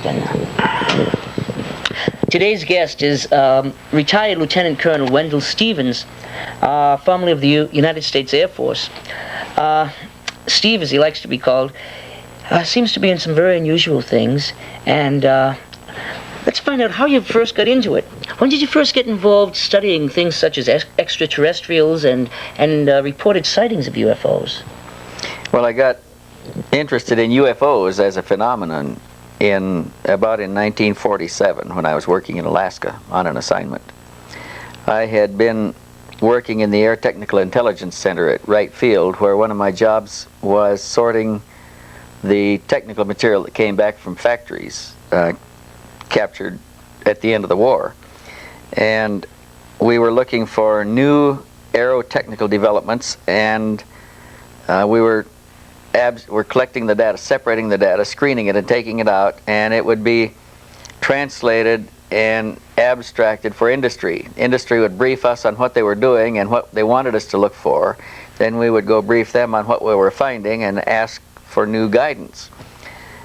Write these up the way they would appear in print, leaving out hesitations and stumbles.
Boston. Today's guest is retired Lieutenant Colonel Wendelle Stevens, formerly of the United States Air Force. Steve, as he likes to be called, seems to be in some very unusual things, and let's find out how you first got into it. When did you first get involved studying things such as extraterrestrials and reported sightings of UFOs? Well, I got interested in UFOs as a phenomenon about in 1947 when I was working in Alaska on an assignment. I had been working in the Air Technical Intelligence Center at Wright Field, where one of my jobs was sorting the technical material that came back from factories captured at the end of the war. And we were looking for new aerotechnical developments, and we were collecting the data, separating the data, screening it and taking it out, and it would be translated and abstracted for industry. Industry would brief us on what they were doing and what they wanted us to look for. Then we would go brief them on what we were finding and ask for new guidance.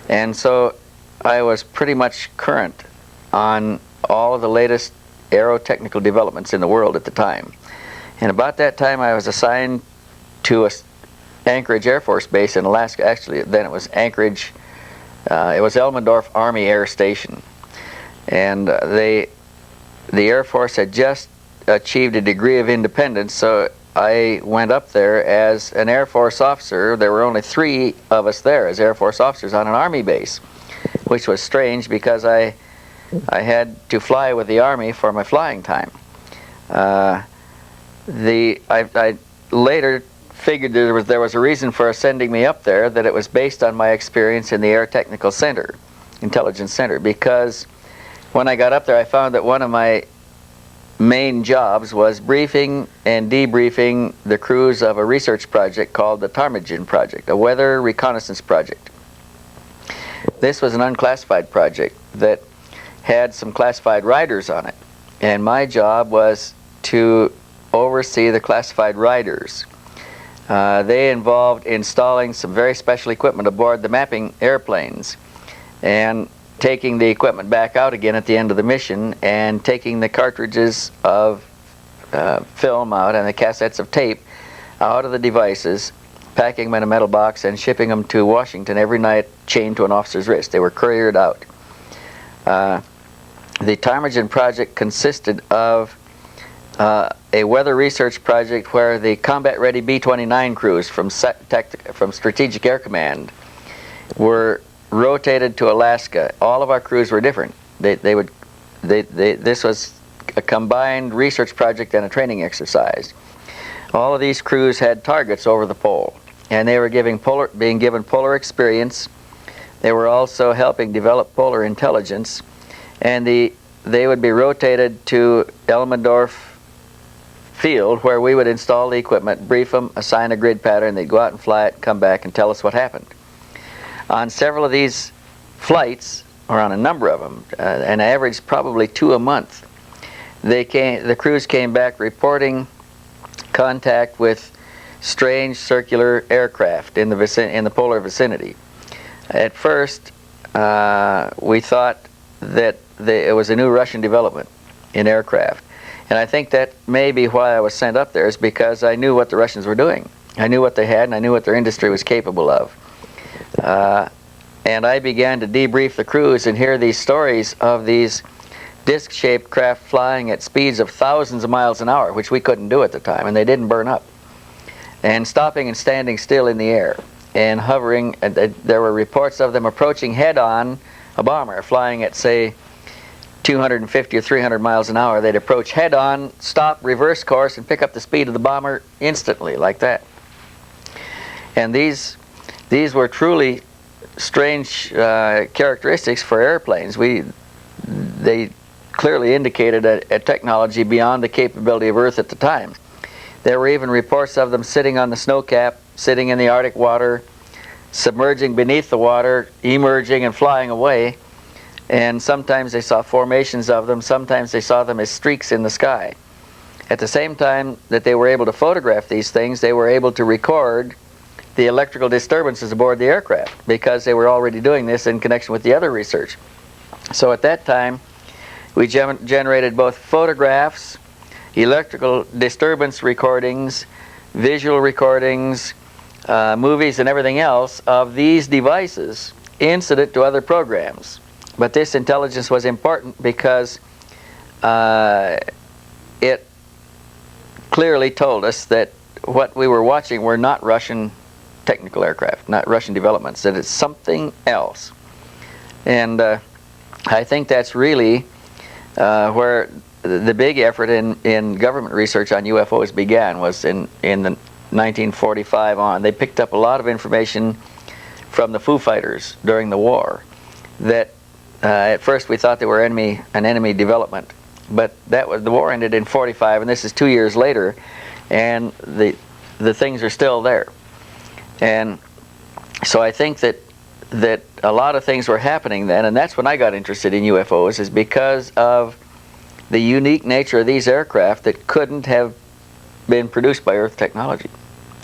And so I was pretty much current on all of the latest aerotechnical developments in the world at the time. And about that time I was assigned to Anchorage Air Force Base in Alaska. Actually, then it was Anchorage, it was Elmendorf Army Air Station. And the Air Force had just achieved a degree of independence, so I went up there as an Air Force officer. There were only 3 of us there as Air Force officers on an Army base, which was strange because I had to fly with the Army for my flying time. I later figured there was a reason for sending me up there, that it was based on my experience in the Air Technical Center, Intelligence Center, because when I got up there I found that one of my main jobs was briefing and debriefing the crews of a research project called the Timergen Project, a weather reconnaissance project. This was an unclassified project that had some classified riders on it, and my job was to oversee the classified riders. They involved installing some very special equipment aboard the mapping airplanes and taking the equipment back out again at the end of the mission and taking the cartridges of film out and the cassettes of tape out of the devices, packing them in a metal box and shipping them to Washington every night, chained to an officer's wrist. They were couriered out. The Timergen Project consisted of a weather research project where the combat-ready B-29 crews from Strategic Air Command were rotated to Alaska. All of our crews were different. This was a combined research project and a training exercise. All of these crews had targets over the pole, and they were being given polar experience. They were also helping develop polar intelligence, and they would be rotated to Elmendorf Field, where we would install the equipment, brief them, assign a grid pattern, they'd go out and fly it, come back and tell us what happened. On several of these flights, or on a number of them, an average probably 2 a month, the crews came back reporting contact with strange circular aircraft in the polar vicinity. At first, we thought that it was a new Russian development in aircraft. And I think that may be why I was sent up there, is because I knew what the Russians were doing. I knew what they had, and I knew what their industry was capable of. And I began to debrief the crews and hear these stories of these disc-shaped craft flying at speeds of thousands of miles an hour, which we couldn't do at the time, and they didn't burn up. And stopping and standing still in the air and hovering. And there were reports of them approaching head-on a bomber flying at, say, 250 or 300 miles an hour. They'd approach head-on, stop, reverse course, and pick up the speed of the bomber instantly, like that. And these were truly strange characteristics for airplanes. They clearly indicated a technology beyond the capability of Earth at the time. There were even reports of them sitting on the snow cap, sitting in the Arctic water, submerging beneath the water, emerging and flying away. And sometimes they saw formations of them, sometimes they saw them as streaks in the sky. At the same time that they were able to photograph these things, they were able to record the electrical disturbances aboard the aircraft, because they were already doing this in connection with the other research. So at that time, we generated both photographs, electrical disturbance recordings, visual recordings, movies and everything else of these devices incident to other programs. But this intelligence was important because it clearly told us that what we were watching were not Russian technical aircraft, not Russian developments, that it's something else. And I think that's really where the big effort in government research on UFOs began, was in the 1945 on. They picked up a lot of information from the Foo Fighters during the war that at first we thought they were an enemy development, but the war ended in 45, and this is 2 years later, and the things are still there. And so I think that a lot of things were happening then, and that's when I got interested in UFOs, is because of the unique nature of these aircraft that couldn't have been produced by Earth technology.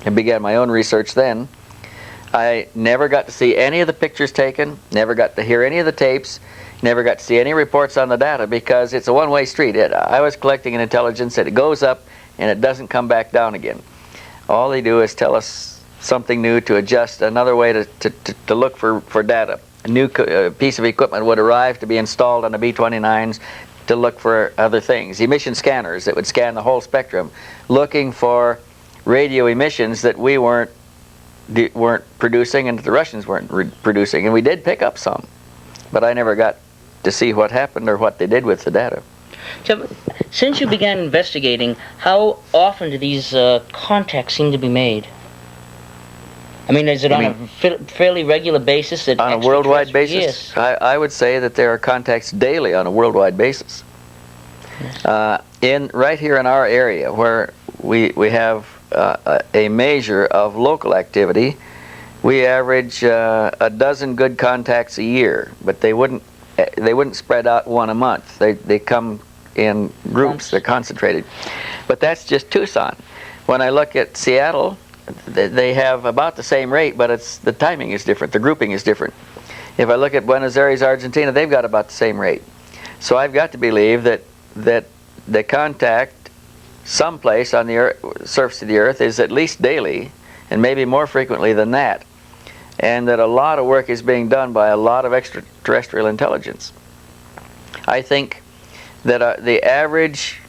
I began my own research then. I never got to see any of the pictures taken, never got to hear any of the tapes, never got to see any reports on the data, because it's a one-way street. I was collecting an intelligence that it goes up and it doesn't come back down again. All they do is tell us something new to adjust, another way to look for data. A new piece of equipment would arrive to be installed on the B-29s to look for other things. Emission scanners that would scan the whole spectrum, looking for radio emissions that we weren't producing and that the Russians weren't producing. And we did pick up some, but I never got to see what happened or what they did with the data. So, since you began investigating, how often do these contacts seem to be made? I mean, is it on a fairly regular basis? That on a worldwide basis? Yes. I would say that there are contacts daily on a worldwide basis. Yes. Right here in our area, where we have a measure of local activity, we average a dozen good contacts a year, but they wouldn't spread out one a month. They come in groups. They're concentrated. But that's just Tucson. When I look at Seattle, they have about the same rate, but the timing is different. The grouping is different. If I look at Buenos Aires, Argentina, they've got about the same rate. So I've got to believe that the contact someplace on the surface of the Earth is at least daily, and maybe more frequently than that, and that a lot of work is being done by a lot of extraterrestrial intelligence. I think that the average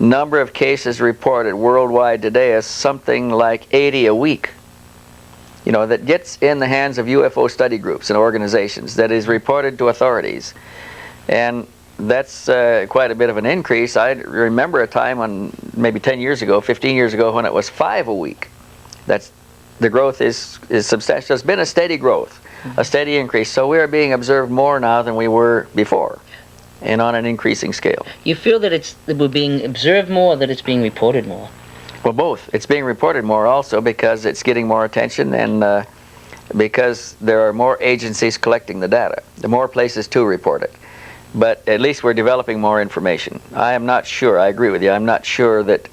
number of cases reported worldwide today is something like 80 a week. You know, that gets in the hands of UFO study groups and organizations, that is reported to authorities. And that's quite a bit of an increase. I remember a time when maybe 10 years ago, 15 years ago, when it was 5 a week. The growth is substantial. There's been a steady growth, a steady increase. So we are being observed more now than we were before, and on an increasing scale. You feel that we're being observed more, or that it's being reported more? Well, both. It's being reported more also because it's getting more attention, and because there are more agencies collecting the data. The more places to report it. But at least we're developing more information. I am not sure, I agree with you, I'm not sure that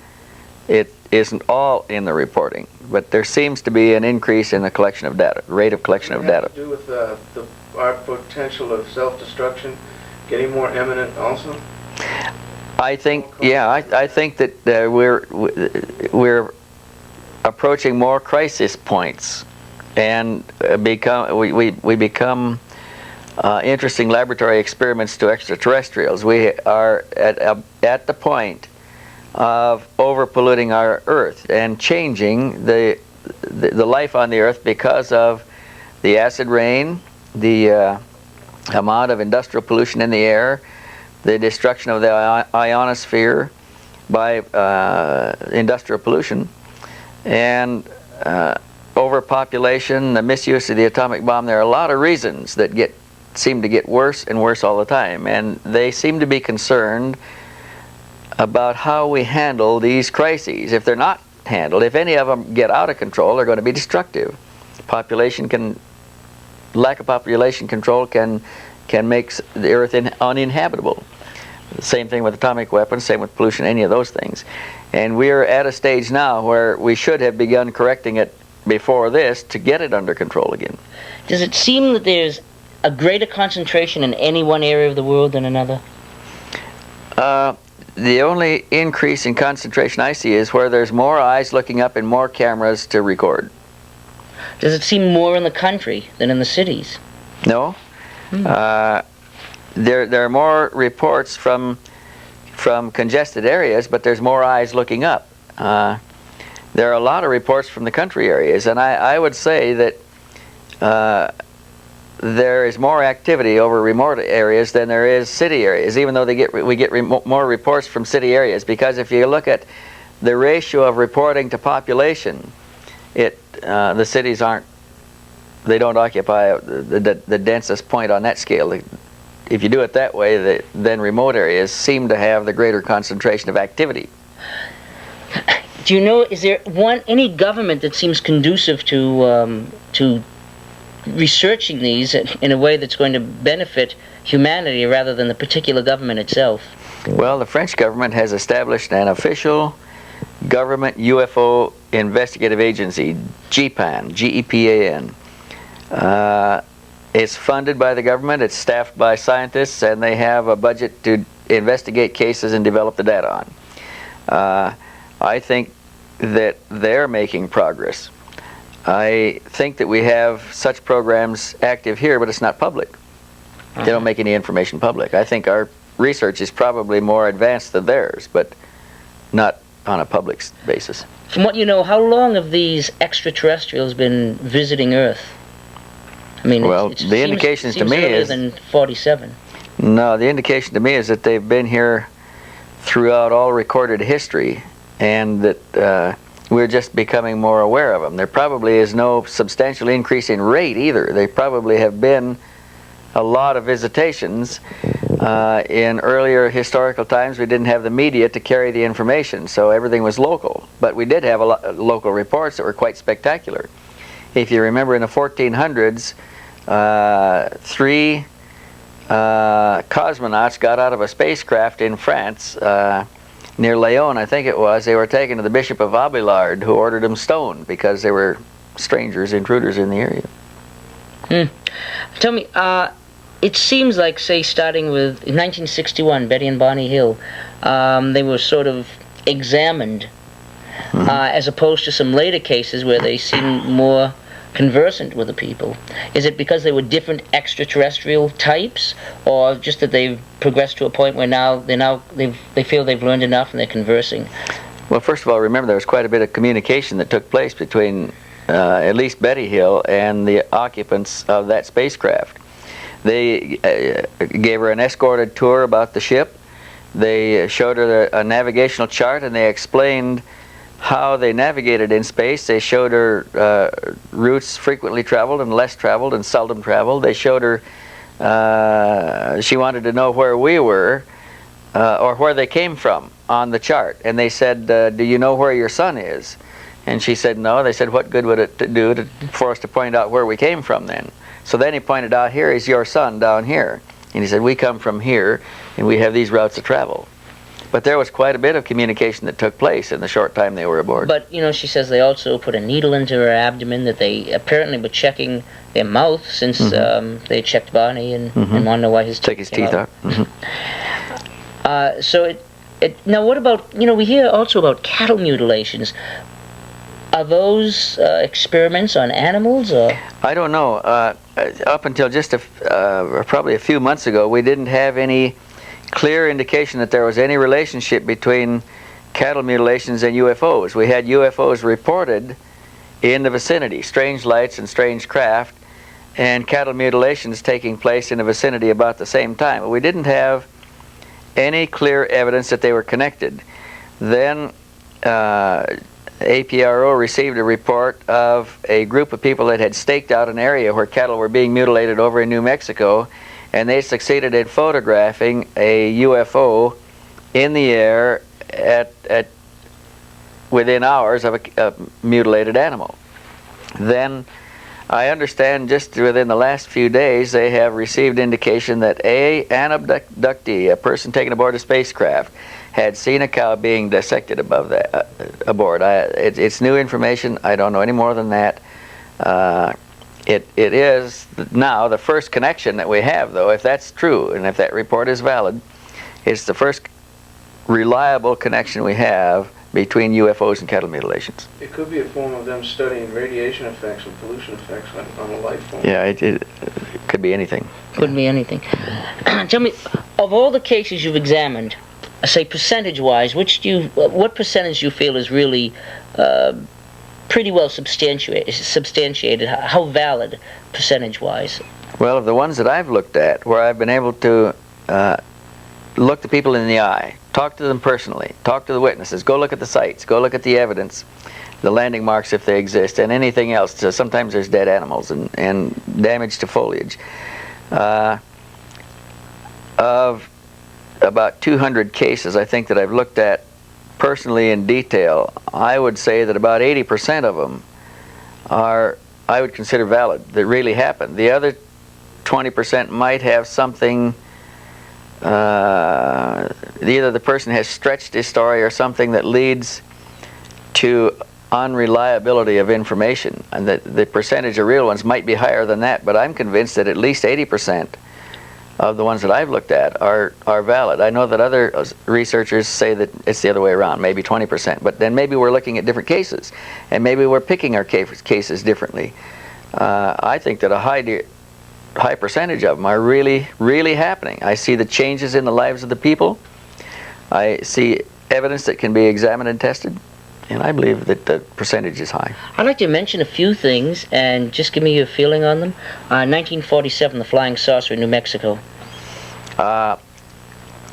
it isn't all in the reporting, but there seems to be an increase in the collection of data, rate of collection of data. Does it have to do with our potential of self-destruction getting more imminent also? I think, yeah, I think that we're approaching more crisis points, and we become interesting laboratory experiments to extraterrestrials. We are at the point of over-polluting our Earth and changing the life on the Earth because of the acid rain, the amount of industrial pollution in the air, the destruction of the ionosphere by industrial pollution, and overpopulation, the misuse of the atomic bomb. There are a lot of reasons that seem to get worse and worse all the time, and they seem to be concerned about how we handle these crises. If they're not handled, if any of them get out of control, they're going to be destructive. Lack of population control can make the Earth uninhabitable. The same thing with atomic weapons, same with pollution, any of those things. And we're at a stage now where we should have begun correcting it before this to get it under control again. Does it seem that there's a greater concentration in any one area of the world than another? The only increase in concentration I see is where there's more eyes looking up and more cameras to record. Does it seem more in the country than in the cities? No. There are more reports from congested areas, but there's more eyes looking up. There are a lot of reports from the country areas, and I would say that there is more activity over remote areas than there is city areas, even though we get more reports from city areas, because if you look at the ratio of reporting to population, the cities don't occupy the densest point on that scale. If you do it that way, then remote areas seem to have the greater concentration of activity. Do you know, is there any government that seems conducive to researching these in a way that's going to benefit humanity rather than the particular government itself? Well, the French government has established an official government UFO investigative agency, GEPAN, G-E-P-A-N. It's funded by the government, it's staffed by scientists, and they have a budget to investigate cases and develop the data on. I think that they're making progress. I think that we have such programs active here, but it's not public. They don't make any information public. I think our research is probably more advanced than theirs, but not on a public basis. From what you know, how long have these extraterrestrials been visiting Earth? I mean, well, the indications to me is than 47. No, the indication to me is that they've been here throughout all recorded history, and that we're just becoming more aware of them. There probably is no substantial increase in rate either. They probably have been a lot of visitations. In earlier historical times, we didn't have the media to carry the information, so everything was local. But we did have a lot of local reports that were quite spectacular. If you remember, in the 1400s, 3 cosmonauts got out of a spacecraft in France, near Lyon, I think it was. They were taken to the Bishop of Abelard, who ordered them stoned because they were strangers, intruders in the area. Tell me, it seems like, say, starting with 1961, Betty and Bonnie Hill, they were sort of examined, as opposed to some later cases where they seem more conversant with the people. Is it because they were different extraterrestrial types, or just that they've progressed to a point where they feel they've learned enough and they're conversing? Well, first of all, remember there was quite a bit of communication that took place between at least Betty Hill and the occupants of that spacecraft. They gave her an escorted tour about the ship. They showed her a navigational chart, and they explained how they navigated in space. They showed her routes frequently traveled and less traveled and seldom traveled. They showed her, she wanted to know where we were, or where they came from on the chart. And they said, do you know where your sun is? And she said no. They said, what good would it do for us to point out where we came from then? So then he pointed out, here is your sun down here. And he said, we come from here, and we have these routes to travel. But there was quite a bit of communication that took place in the short time they were aboard. But, you know, she says they also put a needle into her abdomen, that they apparently were checking their mouth, since they checked Barney and wanted to know why his Took his teeth out. So now what about, you know, we hear also about cattle mutilations. Are those experiments on animals, or? I don't know. Up until just probably a few months ago, we didn't have any clear indication that there was any relationship between cattle mutilations and UFOs. We had UFOs reported in the vicinity, strange lights and strange craft, and cattle mutilations taking place in the vicinity about the same time. But we didn't have any clear evidence that they were connected. Then APRO received a report of a group of people that had staked out an area where cattle were being mutilated over in New Mexico, and they succeeded in photographing a UFO in the air within hours of a mutilated animal. Then I understand just within the last few days they have received indication that an abductee, a person taken aboard a spacecraft, had seen a cow being dissected above that aboard. It's new information. I don't know any more than that. it is now the first connection that we have, though, if that's true, and if that report is valid, it's the first reliable connection we have between UFOs and cattle mutilations. It could be a form of them studying radiation effects and pollution effects on a life form. Yeah, it could be anything. Could be anything. Tell me, of all the cases you've examined, say percentage-wise, what percentage you feel is really pretty well substantiated? How valid, percentage-wise? Well, of the ones that I've looked at, where I've been able to look the people in the eye, talk to them personally, talk to the witnesses, go look at the sites, go look at the evidence, the landing marks if they exist, and anything else. So sometimes there's dead animals and damage to foliage. Of about 200 cases, I think, that I've looked at personally in detail, I would say that about 80% of them I would consider valid, that really happened. The other 20% might have something, either the person has stretched his story or something that leads to unreliability of information, and that the percentage of real ones might be higher than that, but I'm convinced that at least 80% of the ones that I've looked at are valid. I know that other researchers say that it's the other way around, maybe 20%, but then maybe we're looking at different cases, and maybe we're picking our cases differently. I think that a high percentage of them are really, really happening. I see the changes in the lives of the people. I see evidence that can be examined and tested, and I believe that the percentage is high. I'd like to mention a few things and just give me your feeling on them. 1947, the flying saucer in New Mexico.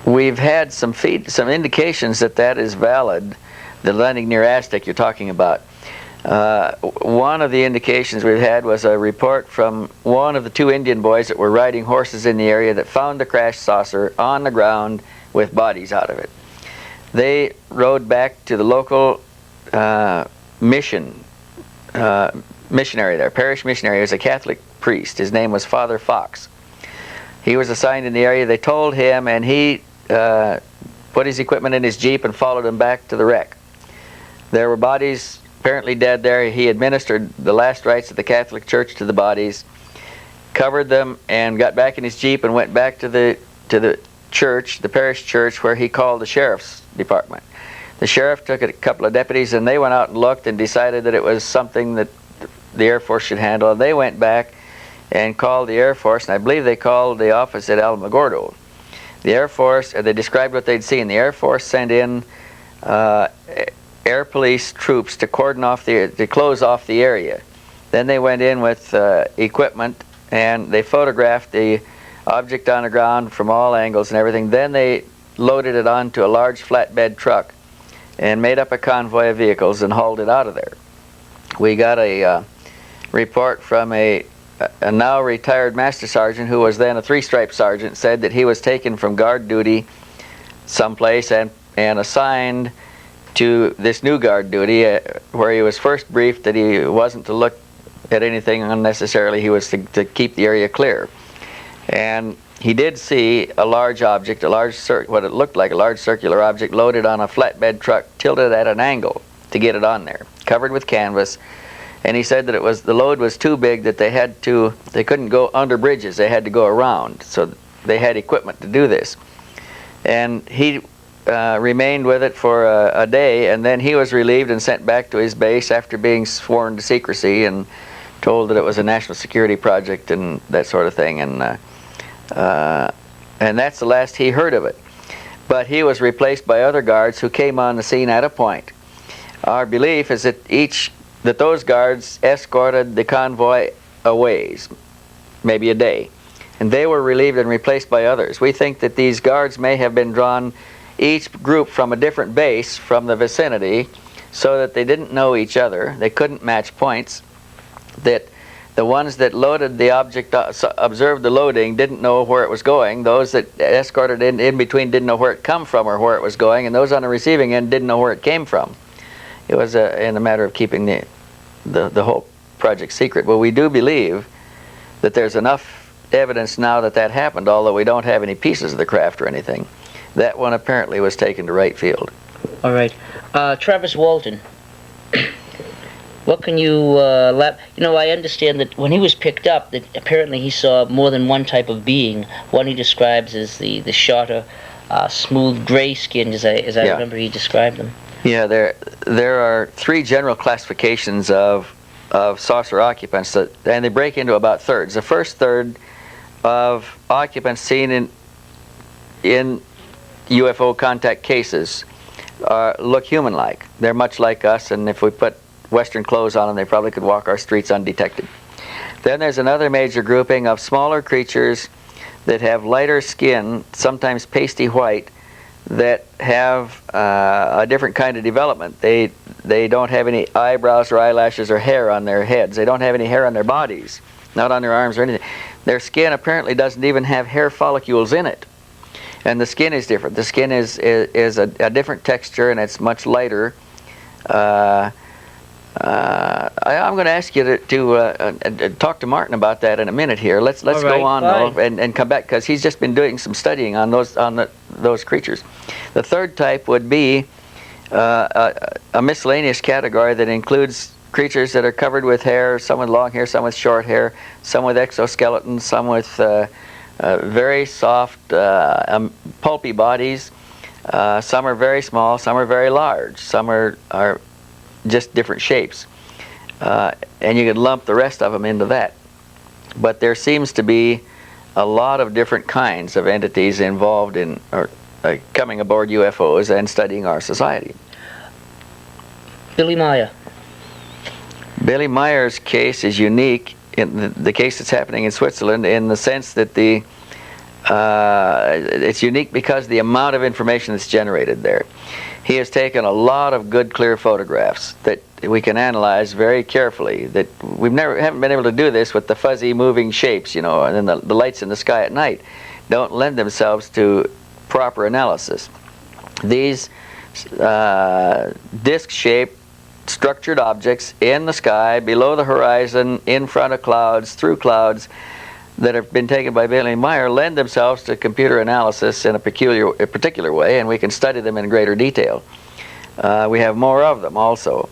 We've had some indications that is valid, the landing near Aztec you're talking about. One of the indications we've had was a report from one of the two Indian boys that were riding horses in the area that found the crashed saucer on the ground with bodies out of it. They rode back to the local missionary there, parish missionary. He was a Catholic priest. His name was Father Fox. He was assigned in the area. They told him, and he put his equipment in his Jeep and followed them back to the wreck. There were bodies apparently dead there. He administered the last rites of the Catholic Church to the bodies, covered them, and got back in his Jeep and went back to the church, the parish church, where he called the sheriff's department. The sheriff took a couple of deputies, and they went out and looked and decided that it was something that the Air Force should handle. And they went back and called the Air Force, and I believe they called the office at Alamogordo. The Air Force, they described what they'd seen. The Air Force sent in air police troops to close off the area. Then they went in with equipment, and they photographed the object on the ground from all angles and everything. Then they loaded it onto a large flatbed truck and made up a convoy of vehicles and hauled it out of there. We got a report from a now retired master sergeant who was then a three-stripe sergeant, said that he was taken from guard duty someplace and assigned to this new guard duty where he was first briefed that he wasn't to look at anything unnecessarily. He was to keep the area clear. And he did see a large object, what it looked like a large circular object loaded on a flatbed truck, tilted at an angle to get it on there, covered with canvas. And he said that the load was too big that they couldn't go under bridges, they had to go around. So they had equipment to do this. And he remained with it for a day, and then he was relieved and sent back to his base after being sworn to secrecy and told that it was a national security project and that sort of thing. And that's the last he heard of it. But he was replaced by other guards who came on the scene at a point. Our belief is that those guards escorted the convoy a ways, maybe a day, and they were relieved and replaced by others. We think that these guards may have been drawn, each group from a different base from the vicinity, so that they didn't know each other, they couldn't match points, that the ones that loaded the object, observed the loading, didn't know where it was going. Those that escorted in between didn't know where it come from or where it was going, and those on the receiving end didn't know where it came from. It was in a matter of keeping the whole project secret. But we do believe that there's enough evidence now that happened, although we don't have any pieces of the craft or anything. That one apparently was taken to right field. All right. Travis Walton. What can you I understand that when he was picked up, that apparently he saw more than one type of being. One he describes as the shorter, smooth gray skinned, as I remember he described them. Yeah, there are 3 general classifications of saucer occupants, and they break into about thirds. The first third of occupants seen in UFO contact cases look human-like. They're much like us, and if we put Western clothes on them, they probably could walk our streets undetected. Then there's another major grouping of smaller creatures that have lighter skin, sometimes pasty white, that have a different kind of development. They don't have any eyebrows or eyelashes or hair on their heads. They don't have any hair on their bodies, not on their arms or anything. Their skin apparently doesn't even have hair follicles in it. And the skin is different. The skin is a different texture, and it's much lighter. I'm going to ask you to talk to Martin about that in a minute here. Let's go on though, and come back, because he's just been doing some studying on those creatures. The third type would be a miscellaneous category that includes creatures that are covered with hair, some with long hair, some with short hair, some with exoskeletons, some with very soft, pulpy bodies. Some are very small, some are very large, some are just different shapes. And you could lump the rest of them into that. But there seems to be a lot of different kinds of entities involved in coming aboard UFOs and studying our society. Billy Meier. Billy Meier's case is unique in the case that's happening in Switzerland, in the sense that it's unique because of the amount of information that's generated there. He has taken a lot of good, clear photographs that we can analyze very carefully. That haven't been able to do this with the fuzzy, moving shapes, and then the lights in the sky at night don't lend themselves to proper analysis. These disc-shaped, structured objects in the sky, below the horizon, in front of clouds, through clouds, that have been taken by Billy Meier lend themselves to computer analysis in a particular way, and we can study them in greater detail. We have more of them also.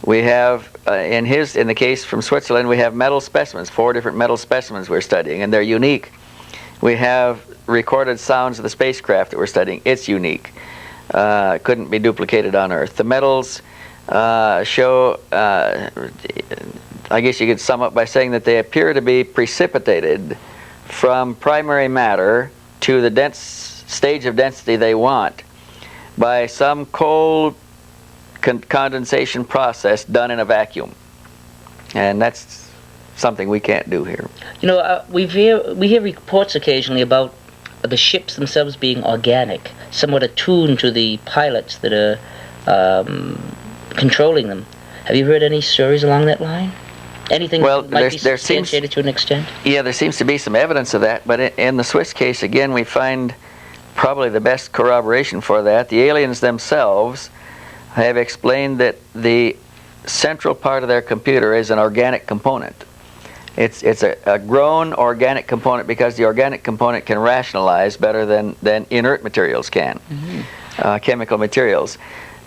We have, in the case from Switzerland, we have metal specimens, 4 different metal specimens we're studying, and they're unique. We have recorded sounds of the spacecraft that we're studying. It's unique. Couldn't be duplicated on Earth. The metals show, I guess you could sum up by saying that they appear to be precipitated from primary matter to the dense stage of density they want by some cold condensation process done in a vacuum. And that's something we can't do here. We hear reports occasionally about the ships themselves being organic, somewhat attuned to the pilots that are controlling them. Have you heard any stories along that line? Anything that might be substantiated to an extent? Yeah, there seems to be some evidence of that, but in the Swiss case, again, we find probably the best corroboration for that. The aliens themselves have explained that the central part of their computer is an organic component. It's a grown organic component, because the organic component can rationalize better than inert materials can, chemical materials.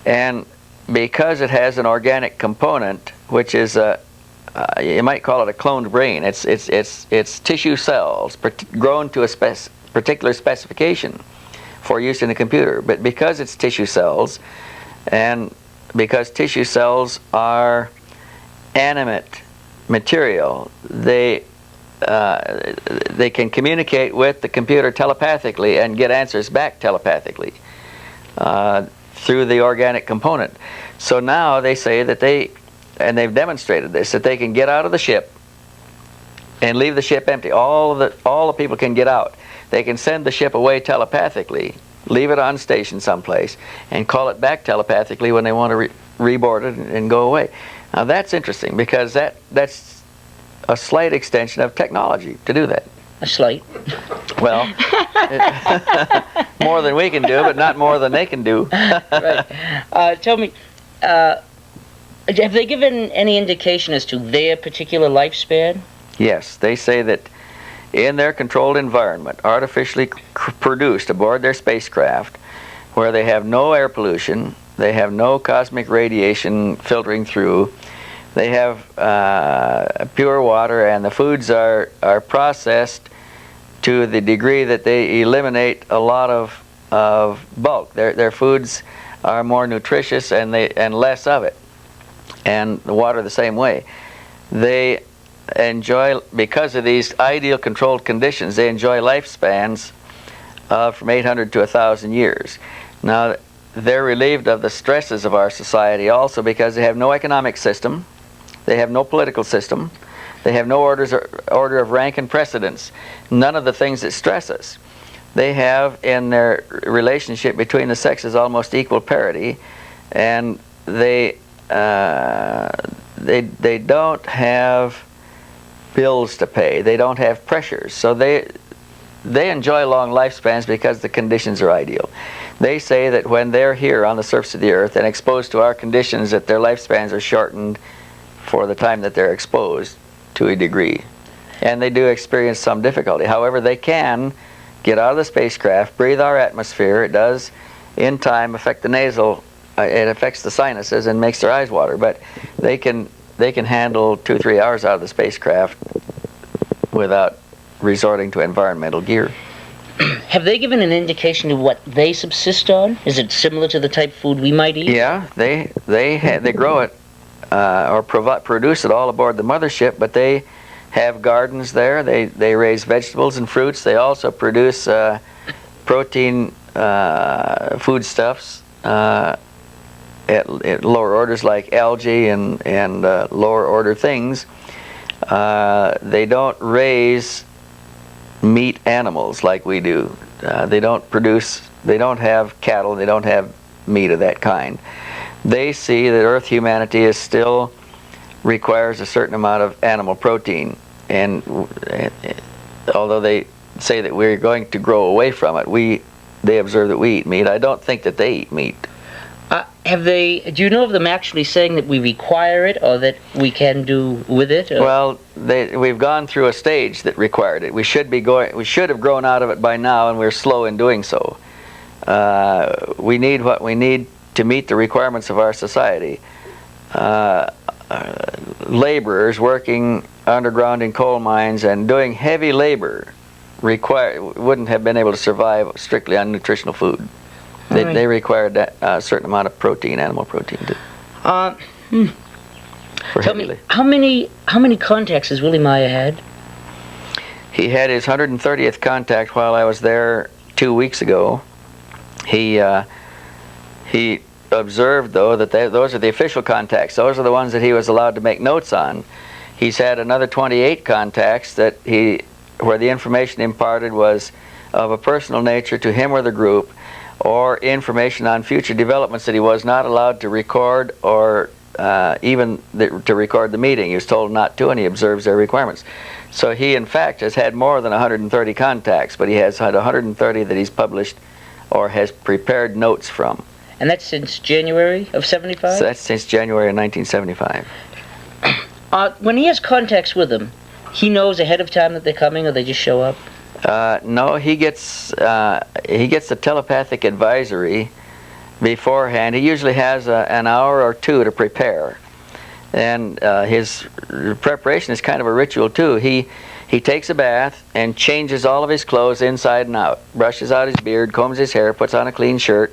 And because it has an organic component, which is you might call it a cloned brain. It's tissue cells grown to a particular specification for use in the computer. But because it's tissue cells, and because tissue cells are animate material, they can communicate with the computer telepathically and get answers back telepathically through the organic component. So now they say that and they've demonstrated this, that they can get out of the ship and leave the ship empty. All the people can get out. They can send the ship away telepathically, leave it on station someplace, and call it back telepathically when they want to reboard it and go away. Now that's interesting, because that's a slight extension of technology to do that. A slight? Well, more than we can do, but not more than they can do. Right. Tell me, have they given any indication as to their particular lifespan? Yes, they say that in their controlled environment, artificially produced aboard their spacecraft, where they have no air pollution, they have no cosmic radiation filtering through, They have pure water, and the foods are processed to the degree that they eliminate a lot of bulk. Their foods are more nutritious and less of it, and the water the same way. They enjoy, because of these ideal controlled conditions, they enjoy lifespans from 800 to 1,000 years. Now, they're relieved of the stresses of our society also because they have no economic system, they have no political system, they have no order of rank and precedence, none of the things that stress us. They have in their relationship between the sexes almost equal parity, and they don't have bills to pay, they don't have pressures, so they enjoy long lifespans because the conditions are ideal. They say that when they're here on the surface of the earth and exposed to our conditions, that their lifespans are shortened for the time that they're exposed to a degree. And they do experience some difficulty. However, they can get out of the spacecraft, breathe our atmosphere. It does, in time, affect the nasal, it affects the sinuses and makes their eyes water, but they can handle 2-3 hours out of the spacecraft without resorting to environmental gear. Have they given an indication of what they subsist on? Is it similar to the type of food we might eat? Yeah, they grow it or produce it all aboard the mothership, but they have gardens there. They raise vegetables and fruits. They also produce protein foodstuffs at lower orders like algae and lower order things. They don't raise meat animals like we do. They don't have cattle, they don't have meat of that kind. They see that Earth humanity is still requires a certain amount of animal protein, and although they say that we're going to grow away from it, they observe that we eat meat. I don't think that they eat meat. Do you know of them actually saying that we require it, or that we can do with it? Or? Well, we've gone through a stage that required it. We should have grown out of it by now, and we're slow in doing so. We need what we need to meet the requirements of our society. Laborers working underground in coal mines and doing heavy labor wouldn't have been able to survive strictly on nutritional food. They required a certain amount of protein, animal protein, Tell me, how many contacts has Willie Meier had? He had his 130th contact while I was there 2 weeks ago. He observed, though, that those are the official contacts. Those are the ones that he was allowed to make notes on. He's had another 28 contacts where the information imparted was of a personal nature to him or the group, or information on future developments that he was not allowed to record, or even to record the meeting. He was told not to, and he observes their requirements. So he, in fact, has had more than 130 contacts, but he has had 130 that he's published or has prepared notes from. And that's since January of '75? So that's since January of 1975. When he has contacts with them, he knows ahead of time that they're coming, or they just show up? No, he gets the telepathic advisory beforehand. He usually has an hour or two to prepare, and his preparation is kind of a ritual too. He takes a bath and changes all of his clothes inside and out, brushes out his beard, combs his hair, puts on a clean shirt,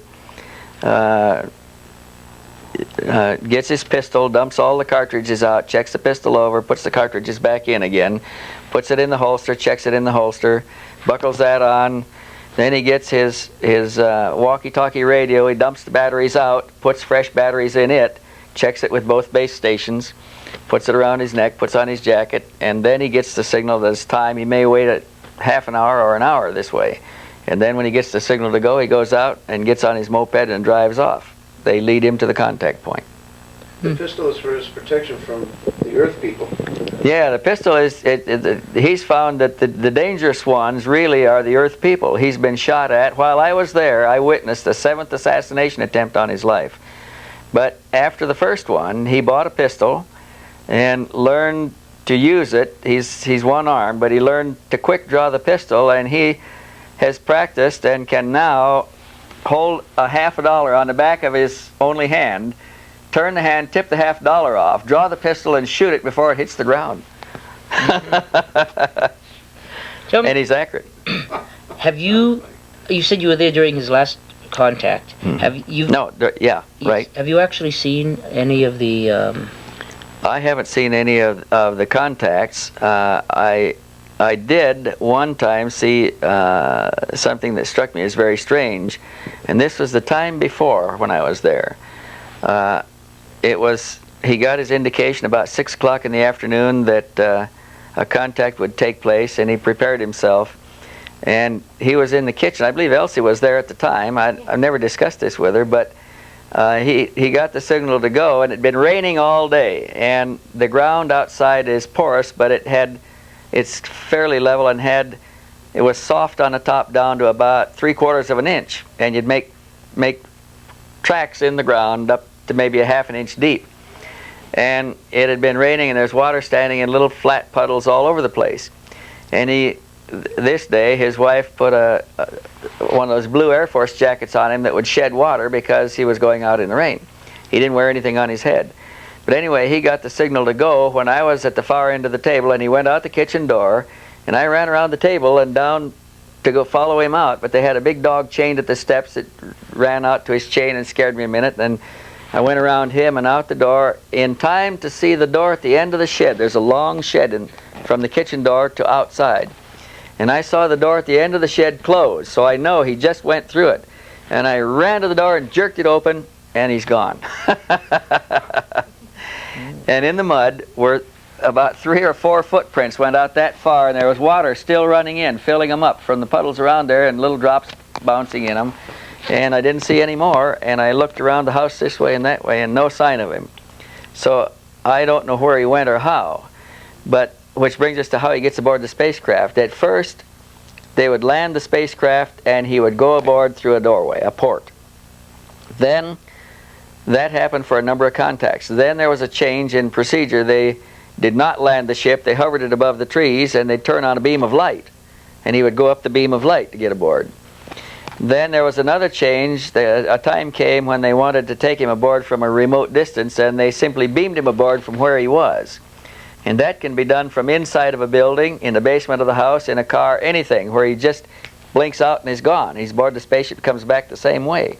gets his pistol, dumps all the cartridges out, checks the pistol over, puts the cartridges back in again, puts it in the holster, checks it in the holster, buckles that on. Then he gets his walkie-talkie radio, he dumps the batteries out, puts fresh batteries in it, checks it with both base stations, puts it around his neck, puts on his jacket, and then he gets the signal that it's time. He may wait a half an hour or an hour this way. And then when he gets the signal to go, he goes out and gets on his moped and drives off. They lead him to the contact point. The pistol is for his protection from the Earth people. Yeah, the pistol is, he's found that the dangerous ones really are the Earth people. He's been shot at. While I was there, I witnessed the 7th assassination attempt on his life. But after the first one, he bought a pistol and learned to use it. He's one-armed, but he learned to quick draw the pistol, and he has practiced and can now hold a $50 on the back of his only hand, turn the hand, tip the $50 off, draw the pistol, and shoot it before it hits the ground. And he's accurate. Have you said you were there during his last contact. Have you? No, yeah, right. Have you actually seen any of the... I haven't seen any of the contacts. I did one time see something that struck me as very strange, and this was the time before when I was there. He got his indication about 6 o'clock in the afternoon that a contact would take place, and he prepared himself. And he was in the kitchen. I believe Elsi was there at the time. I've never discussed this with her, but he got the signal to go, and it had been raining all day. And the ground outside is porous, but it's fairly level, and it was soft on the top down to about 3/4 of an inch. And you'd make tracks in the ground up to maybe a ½ an inch deep. And it had been raining, and there's water standing in little flat puddles all over the place. And this day, his wife put one of those blue Air Force jackets on him that would shed water because he was going out in the rain. He didn't wear anything on his head. But anyway, he got the signal to go when I was at the far end of the table, and he went out the kitchen door, and I ran around the table and down to go follow him out. But they had a big dog chained at the steps that ran out to his chain and scared me a minute. Then I went around him and out the door in time to see the door at the end of the shed. There's a long shed from the kitchen door to outside. And I saw the door at the end of the shed close, so I know he just went through it. And I ran to the door and jerked it open, and he's gone. And in the mud were about 3 or 4 footprints went out that far, and there was water still running in, filling them up from the puddles around there and little drops bouncing in them. And I didn't see any more, and I looked around the house this way and that way, and no sign of him. So I don't know where he went or how, but which brings us to how he gets aboard the spacecraft. At first, they would land the spacecraft, and he would go aboard through a doorway, a port. Then that happened for a number of contacts. Then there was a change in procedure. They did not land the ship. They hovered it above the trees, and they'd turn on a beam of light, and he would go up the beam of light to get aboard. Then there was another change. A time came when they wanted to take him aboard from a remote distance, and they simply beamed him aboard from where he was. And that can be done from inside of a building, in the basement of the house, in a car, anything, where he just blinks out and he's gone. He's aboard the spaceship, comes back the same way.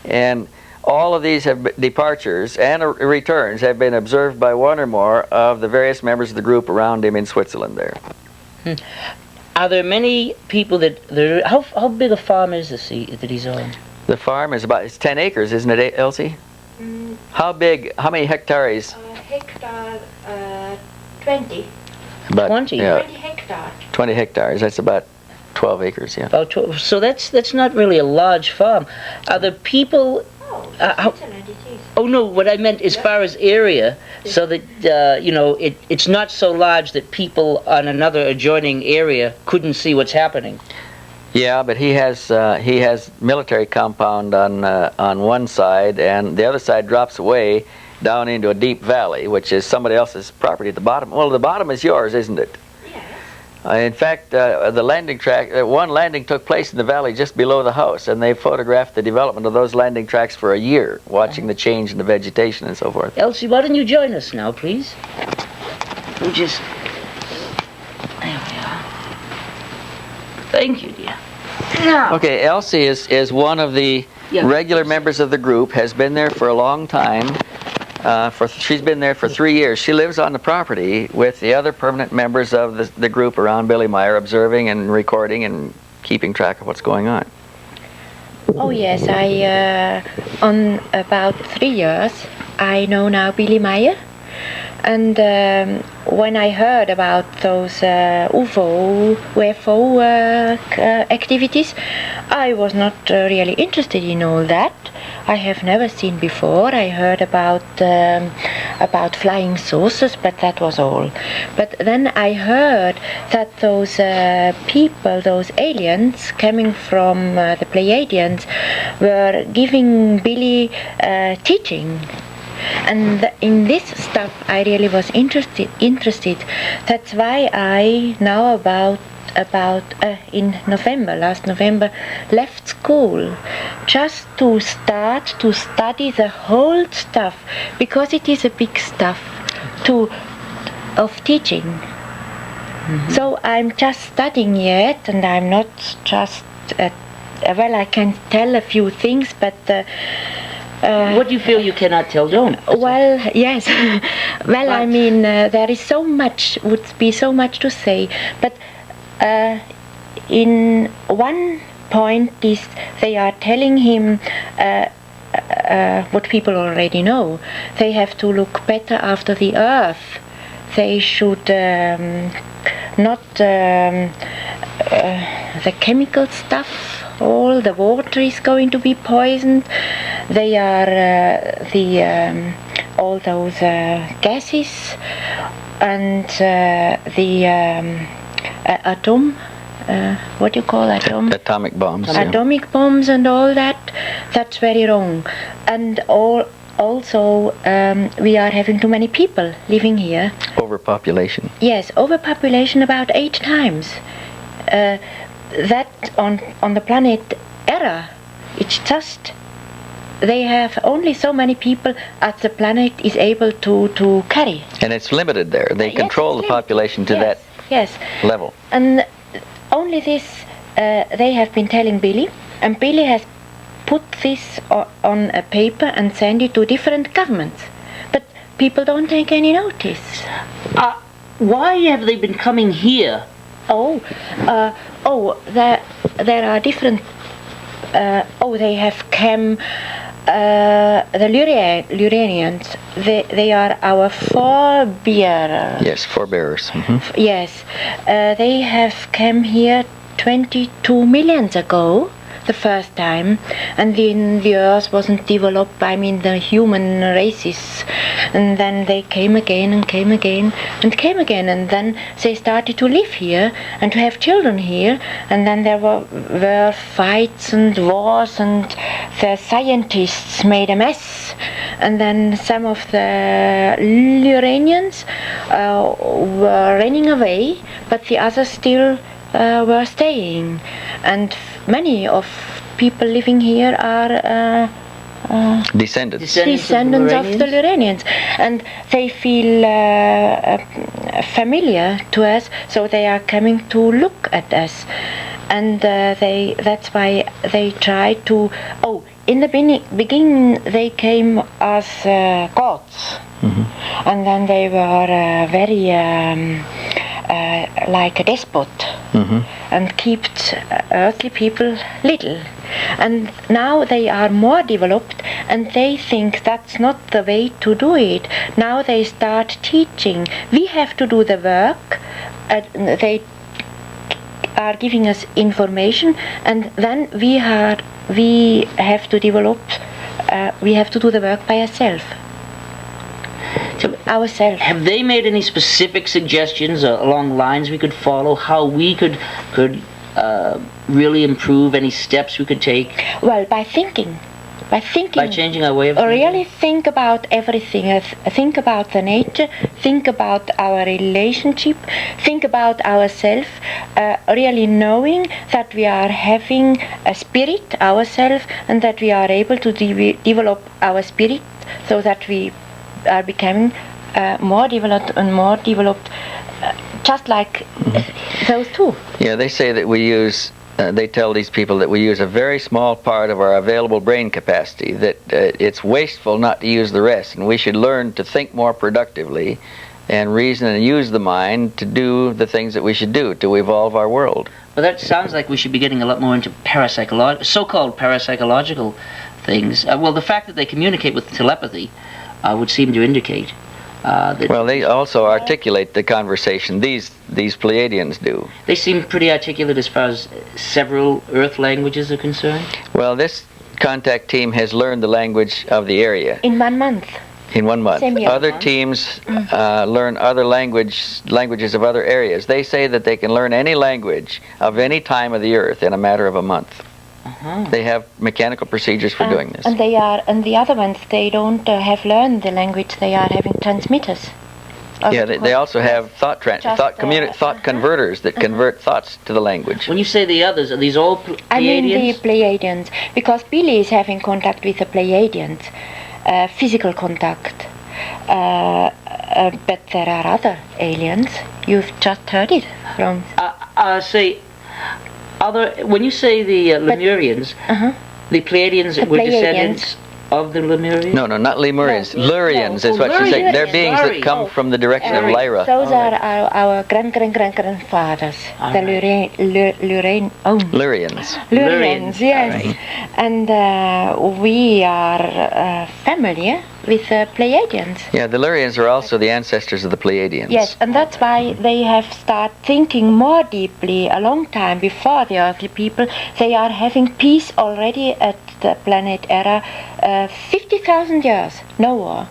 And all of these departures and returns have been observed by one or more of the various members of the group around him in Switzerland there. Are there many people how big a farm is this that he's on? The farm is it's 10 acres, isn't it, Elsie? How big, how many hectares? Hectare, 20. About, 20? Yeah, 20 hectares. 20 hectares, that's about 12 acres, yeah. About 12. So that's not really a large farm. Are the people... Switzerland it is. Oh no, what I meant as far as area, so that, it's not so large that people on another adjoining area couldn't see what's happening. Yeah, but he has military compound on one side, and the other side drops away down into a deep valley, which is somebody else's property at the bottom. Well, the bottom is yours, isn't it? Yes. In fact, the landing track, one landing took place in the valley just below the house, and they photographed the development of those landing tracks for a year, watching the change in the vegetation and so forth. Elsie, why don't you join us now, please? We'll just... There we are. Thank you, dear. Now. Okay, Elsie is one of the regular members of the group, has been there for a long time. She's been there for 3 years. She lives on the property with the other permanent members of the group around Billy Meier, observing and recording and keeping track of what's going on. Oh yes, on about 3 years, I know now Billy Meier. And when I heard about those UFO activities, I was not really interested in all that. I have never seen before. I heard about flying saucers, but that was all. But then I heard that those people, those aliens coming from the Pleiadians, were giving Billy teaching. And in this stuff I really was interested. That's why I now about in November, last November, left school just to start to study the whole stuff, because it is a big stuff of teaching. Mm-hmm. So I'm just studying yet, and I'm not just well, I can tell a few things, but what do you feel you cannot tell? Don't. Well, yes. Well, but I mean, there is so much, would be so much to say, but in one point is they are telling him what people already know. They have to look better after the earth. They should not the chemical stuff. All the water is going to be poisoned. They are all those gases and the what do you call atomic bombs. Atomic bombs and all that. That's very wrong. And also we are having too many people living here. Overpopulation. Yes, overpopulation about 8 times. That on the planet Era, it's just they have only so many people as the planet is able to carry. And it's limited there. They control the population to that level. And only this they have been telling Billy, and Billy has put this on a paper and sent it to different governments. But people don't take any notice. Why have they been coming here? There are different. They have come. The Luranians. They are our forebearers. Yes, forebearers. Mm-hmm. Yes, they have come here 22 millions ago, the first time, and then the Earth wasn't developed. I mean, the human races, and then they came again and came again and came again, and then they started to live here and to have children here, and then there were fights and wars, and the scientists made a mess, and then some of the Luranians were running away, but the others still were staying, and many of people living here are descendants of the Luranians, and they feel familiar to us, so they are coming to look at us, and that's why they try to. In the beginning they came as gods, mm-hmm. and then they were very like a despot, mm-hmm. and kept earthly people little. And now they are more developed, and they think that's not the way to do it. Now they start teaching. We have to do the work. They are giving us information, and then we have to develop. We have to do the work by ourselves. Ourselves. Have they made any specific suggestions along lines we could follow, how we could really improve, any steps we could take? Well, by thinking. By changing our way of thinking? Really think about everything. Think about the nature, think about our relationship, think about ourselves, really knowing that we are having a spirit ourselves, and that we are able to develop our spirit so that we are becoming more developed and more developed, just like those two. Yeah, they say that we use, they tell these people that we use a very small part of our available brain capacity, that it's wasteful not to use the rest, and we should learn to think more productively and reason and use the mind to do the things that we should do to evolve our world. Well, that sounds like we should be getting a lot more into so-called parapsychological things. Well, the fact that they communicate with telepathy would seem to indicate that. Well, they also articulate the conversation. These Pleiadians do. They seem pretty articulate as far as several Earth languages are concerned. Well, this contact team has learned the language of the area. In 1 month. In 1 month. Other teams learn other languages of other areas. They say that they can learn any language of any time of the Earth in a matter of a month. They have mechanical procedures for doing this. And the other ones, they don't have learned the language. They are having transmitters. Yeah, they also have thought converters that convert thoughts to the language. When you say the others, are these all Pleiadians? I mean the Pleiadians, because Billy is having contact with the Pleiadians, physical contact. But there are other aliens. You've just heard it from. When you say the Lemurians, the Pleiadians were descendants of the Lemurians? No, not Lemurians. Lurians is what she's saying. They're beings that come from the direction of Lyra. Those are our grandfathers, the Lurians, yes. Right. And we are familiar with the Pleiadians. Yeah, the Lurians are also the ancestors of the Pleiadians. Yes, and that's why they have started thinking more deeply a long time before the earthly people. They are having peace already at the planet Era 50,000 years, no war.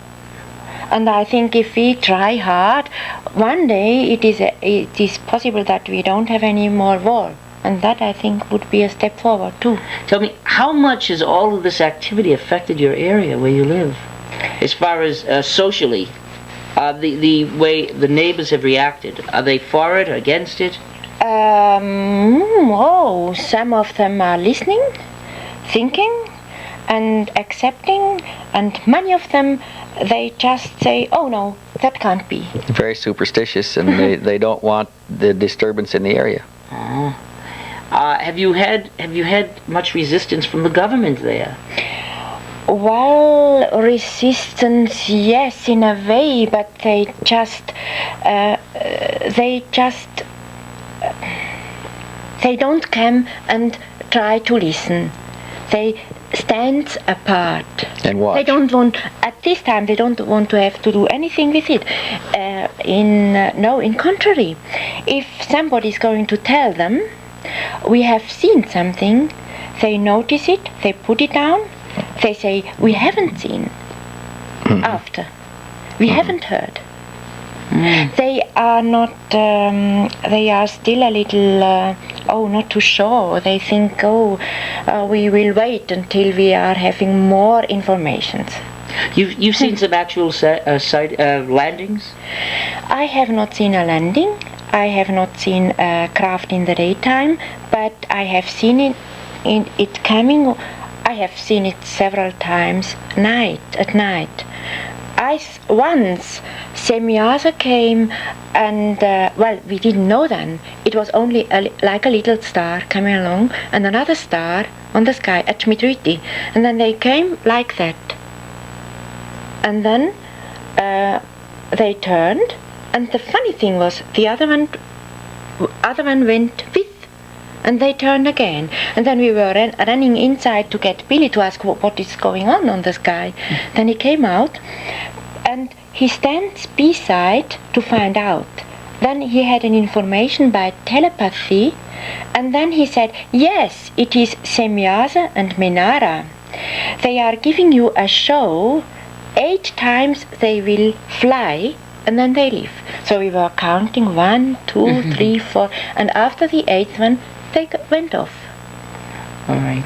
And I think if we try hard, one day it is possible that we don't have any more war. And that, I think, would be a step forward too. Tell me, how much has all of this activity affected your area where you live? As far as socially, the way the neighbors have reacted, are they for it or against it? Some of them are listening, thinking, and accepting, and many of them, they just say, oh no, that can't be. Very superstitious, and they don't want the disturbance in the area. Oh. Have you had much resistance from the government there? Well, resistance, yes, in a way, but they don't come and try to listen. They stand apart. And watch. They don't want, at this time, they don't want to have to do anything with it. In contrary, if somebody is going to tell them, we have seen something, they notice it, they put it down, they say, we haven't seen. After. We haven't heard. They are not, they are still a little, not too sure. They think, we will wait until we are having more information. You've seen some actual landings? I have not seen a landing. I have not seen a craft in the daytime, but I have seen it coming. I have seen it several times at night. Once Semyaza came, and we didn't know then. It was only like a little star coming along, and another star on the sky at Midriti, and then they came like that. And then they turned, and the funny thing was the other one went with, and they turned again. And then we were running inside to get Billy to ask what is going on the sky. Then he came out, and he stands beside to find out. Then he had an information by telepathy, and then he said, yes, it is Semyaza and Menara. They are giving you a show. 8 times they will fly, and then they leave. So we were counting 1, 2, 3, 4, and after the 8th one, they went off. All right.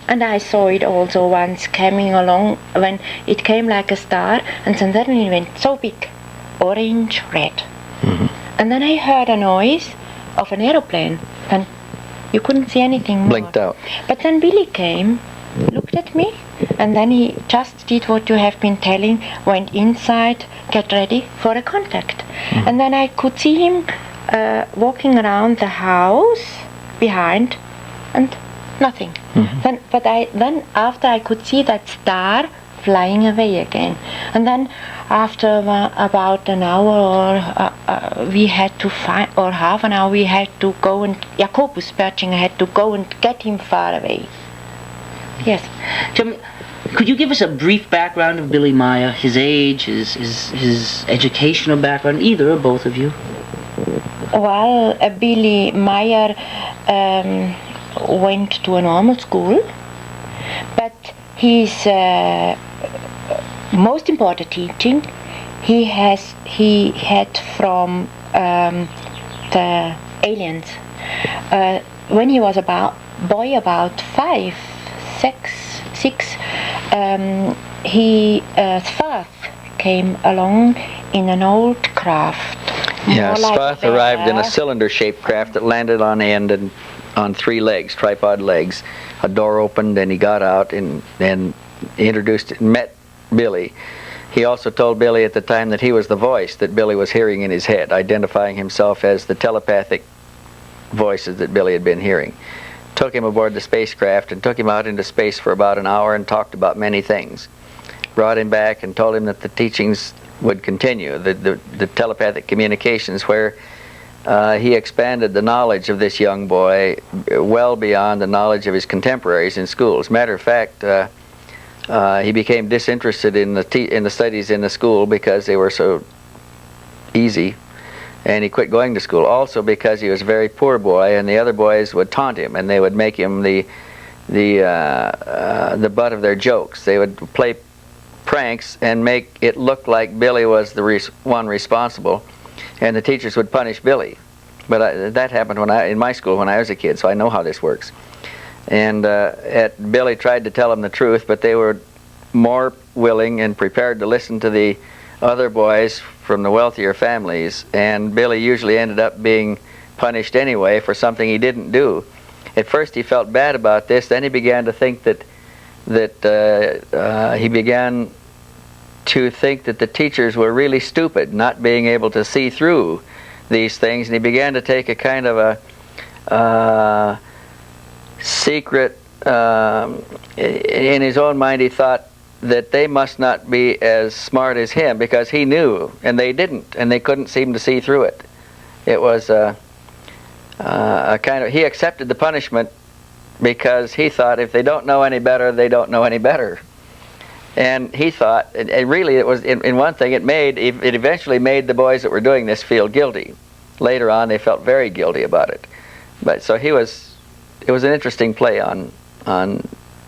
And I saw it also once coming along when it came like a star, and suddenly it went so big, orange, red. And then I heard a noise of an aeroplane, and you couldn't see anything more. Blinked out. But then Billy came, looked at me, and then he just did what you have been telling, went inside, get ready for a contact. And then I could see him walking around the house behind, and nothing. Then after I could see that star flying away again. And then after about an hour we had to find, or half an hour, we had to go, and Jacobus Perching had to go and get him far away. Yes. Could you give us a brief background of Billy Meier, his age, his educational background, either or both of you? Well, Billy Meier went to a normal school, but his most important teaching he had from the aliens. When he was about 5, 6, he first came along in an old craft. Yeah, more like Svarth a arrived in a bear. cylinder-shaped craft that landed on end and on 3 legs, tripod legs. A door opened and he got out and met Billy. He also told Billy at the time that he was the voice that Billy was hearing in his head, identifying himself as the telepathic voices that Billy had been hearing. Took him aboard the spacecraft and took him out into space for about an hour and talked about many things. Brought him back and told him that the teachings would continue, the telepathic communications, where he expanded the knowledge of this young boy well beyond the knowledge of his contemporaries in school. As a matter of fact, he became disinterested in the studies in the school because they were so easy, and he quit going to school. Also because he was a very poor boy, and the other boys would taunt him, and they would make him the butt of their jokes. They would play pranks and make it look like Billy was the one responsible, and the teachers would punish Billy. But that happened in my school when I was a kid, so I know how this works. And Billy tried to tell them the truth, but they were more willing and prepared to listen to the other boys from the wealthier families, and Billy usually ended up being punished anyway for something he didn't do. At first he felt bad about this, then he began to think that he began to think that the teachers were really stupid, not being able to see through these things, and he began to take a kind of a secret, in his own mind he thought that they must not be as smart as him because he knew and they didn't, and they couldn't seem to see through it. It was a kind of, he accepted the punishment because he thought if they don't know any better, they don't know any better. And he thought, and really it was, in one thing, it eventually made the boys that were doing this feel guilty. Later on they felt very guilty about it. But so it was an interesting play on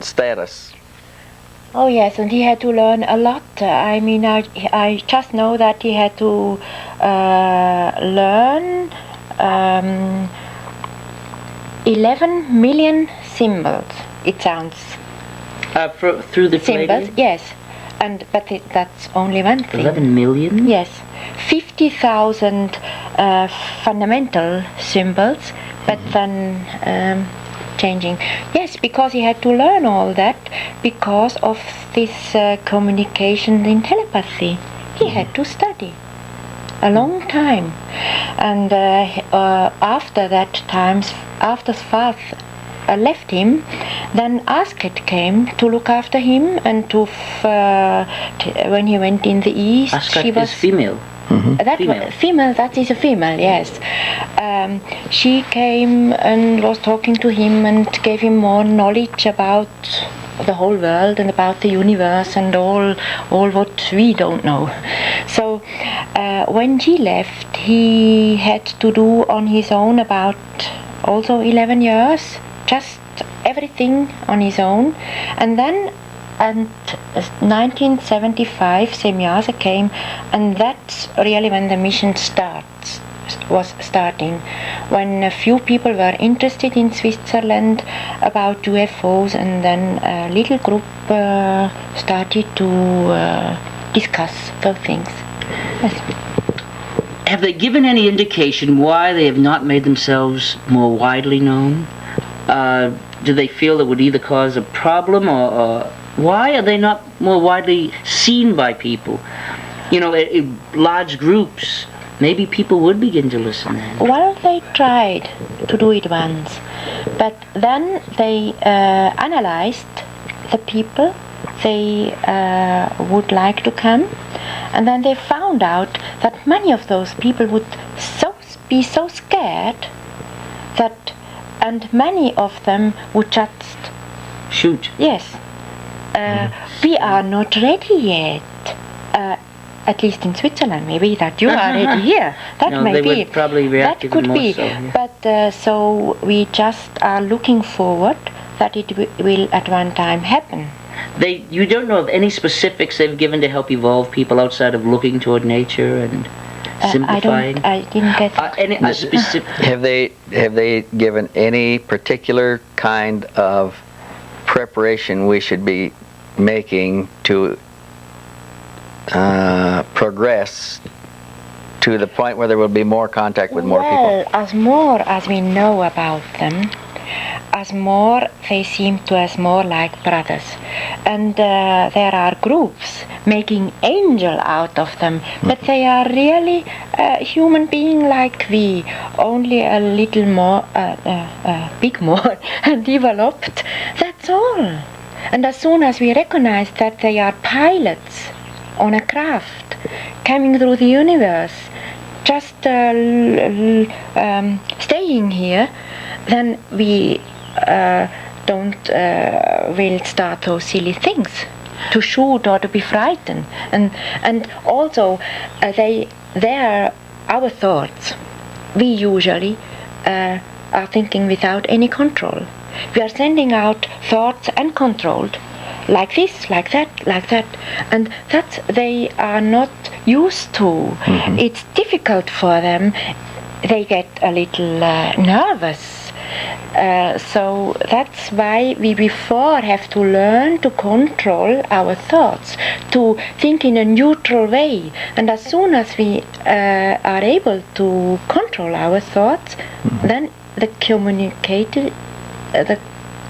status. Oh yes, and he had to learn a lot. I mean, I just know that he had to learn 11 million symbols. It sounds through the symbols. Yes, but that's only one thing. 11 million. Yes, 50,000 fundamental symbols, but then changing. Yes, because he had to learn all that because of this communication in telepathy. He had to study a long time, and after that time, after Svarth left him, then Asket came to look after him, and when he went in the east, Asket she was is female. Mm-hmm. Female. That is a female. Yes, she came and was talking to him and gave him more knowledge about the whole world and about the universe and all what we don't know. So when she left, he had to do on his own about also 11 years, just everything on his own, and then. And 1975, Semyasa came, and that's really when the mission was starting. When a few people were interested in Switzerland about UFOs, and then a little group started to discuss those things. Yes. Have they given any indication why they have not made themselves more widely known? Do they feel it would either cause a problem or why are they not more widely seen by people? You know, in large groups, maybe people would begin to listen then. Well, they tried to do it once, but then they analyzed the people they would like to come, and then they found out that many of those people would be so scared that, and many of them would just shoot. Yes. We are not ready yet. At least in Switzerland, maybe that you are ready here. That no, may they be. Would probably react that could more be. So, yeah. But so we just are looking forward that it will at one time happen. You don't know of any specifics they've given to help evolve people outside of looking toward nature and simplifying. I didn't get any specific. Have they given any particular kind of preparation we should be making to progress to the point where there will be more contact with more people? Well, as more as we know about them, as more they seem to us more like brothers. And there are groups making angel out of them, but they are really human being like we, only a little more, big more developed. That's all. And as soon as we recognize that they are pilots on a craft coming through the universe, just staying here, then we don't will start those silly things to shoot or to be frightened, and also they are our thoughts. We usually are thinking without any control. We are sending out thoughts uncontrolled, like this, like that, and that they are not used to. Mm-hmm. It's difficult for them. They get a little nervous. So that's why we before have to learn to control our thoughts, to think in a neutral way. And as soon as we are able to control our thoughts, mm-hmm. then the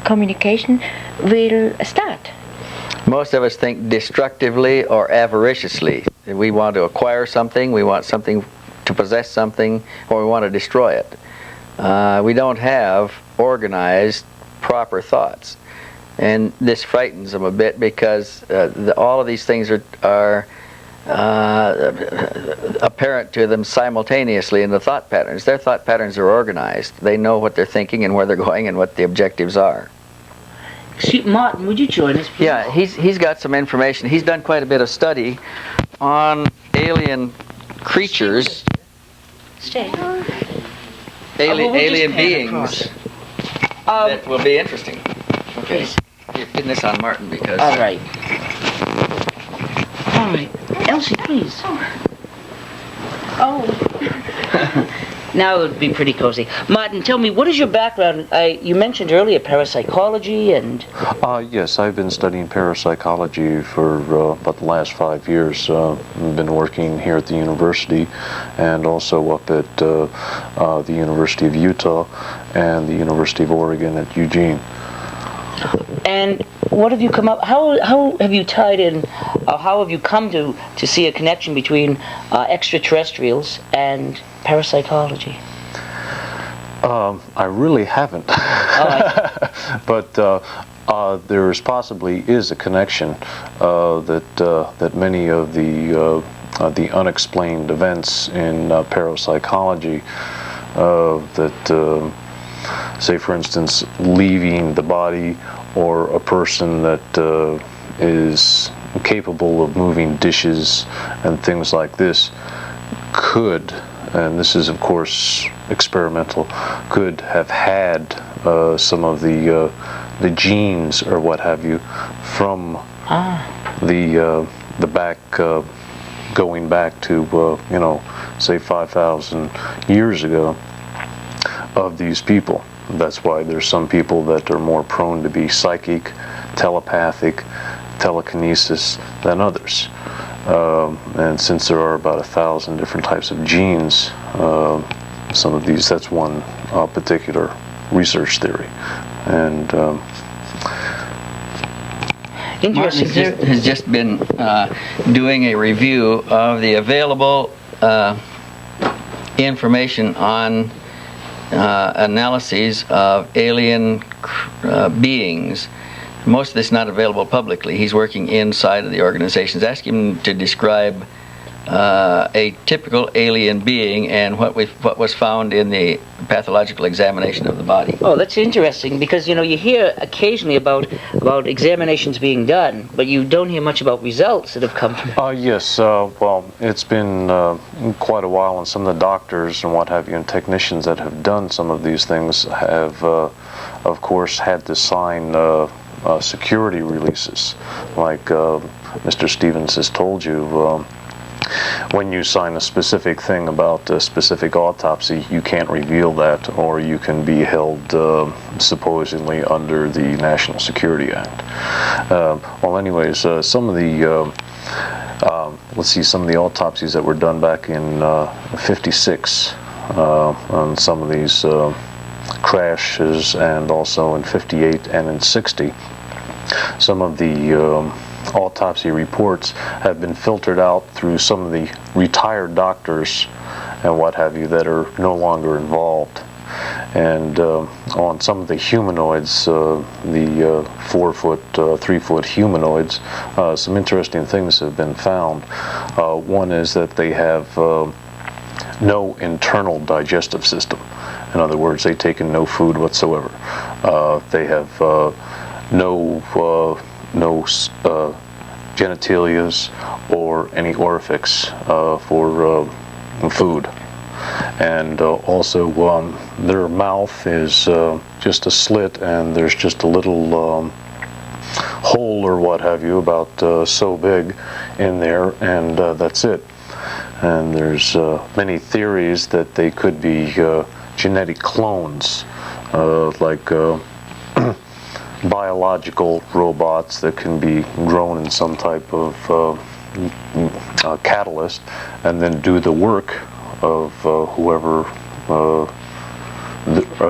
communication will start. Most of us think destructively or avariciously. We want to acquire something, we want something to possess something, or we want to destroy it. We don't have organized, proper thoughts. And this frightens them a bit because all of these things are apparent to them simultaneously in the thought patterns. Their thought patterns are organized. They know what they're thinking and where they're going and what the objectives are. Martin, would you join us, please? Yeah, he's got some information. He's done quite a bit of study on alien creatures. Stay. Alien beings that will be interesting. Okay, please. You're putting this on Martin because... All right. All right. Elsie, please. Oh. Now it would be pretty cozy. Martin, tell me, what is your background? You mentioned earlier parapsychology and... Yes, I've been studying parapsychology for about the last 5 years. I've been working here at the university and also up at the University of Utah and the University of Oregon at Eugene. And what have you come up? How have you tied in? How have you come to see a connection between extraterrestrials and parapsychology? I really haven't. But there possibly is a connection that many of the unexplained events in parapsychology that. Say, for instance, leaving the body, or a person that is capable of moving dishes and things like this could, and this is of course experimental, could have had some of the genes or what have you from the back, going back to say 5,000 years ago. Of these people. That's why there's some people that are more prone to be psychic, telepathic, telekinesis than others. And since there are about 1,000 different types of genes, some of these, that's one particular research theory. And Martin has just been doing a review of the available information on analyses of alien beings. Most of this is not available publicly. He's working inside of the organizations. Ask him to describe a typical alien being and what was found in the pathological examination of the body. Oh, that's interesting because you hear occasionally about examinations being done, but you don't hear much about results that have come from it. Yes, well, it's been quite a while, and some of the doctors and what have you and technicians that have done some of these things have, of course, had to sign security releases, like Mr. Stevens has told you. When you sign a specific thing about a specific autopsy, you can't reveal that, or you can be held supposedly under the National Security Act. Well, anyways, some of the let's see, some of the autopsies that were done back in '56 on some of these crashes, and also in '58 and in '60. Some of the autopsy reports have been filtered out through some of the retired doctors and what have you that are no longer involved. And on some of the humanoids, the 4-foot, 3-foot humanoids, some interesting things have been found. One is that they have no internal digestive system. In other words, they take in no food whatsoever. They have no genitalias or any orifice for food. And also their mouth is just a slit, and there's just a little hole or what have you, about so big in there, and that's it. And there's many theories that they could be genetic clones, like biological robots that can be grown in some type of catalyst and then do the work of whoever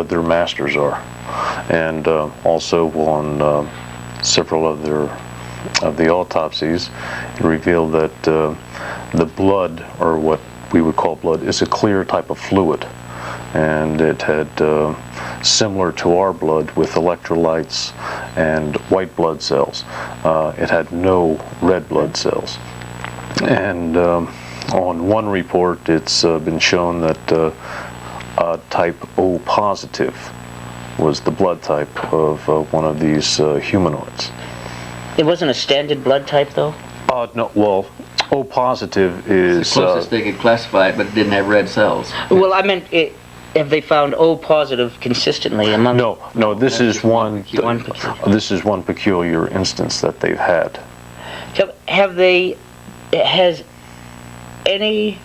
their masters are. And also on several of the autopsies, it revealed that the blood, or what we would call blood, is a clear type of fluid, and it had similar to our blood with electrolytes and white blood cells. It had no red blood cells. And on one report, it's been shown that type O positive was the blood type of one of these humanoids. It wasn't a standard blood type, though? No, well, O positive is... It's the closest they could classify it, but it didn't have red cells. Well, I meant, have they found O positive consistently among... No, this is one peculiar. this is one peculiar instance that they've had. Has any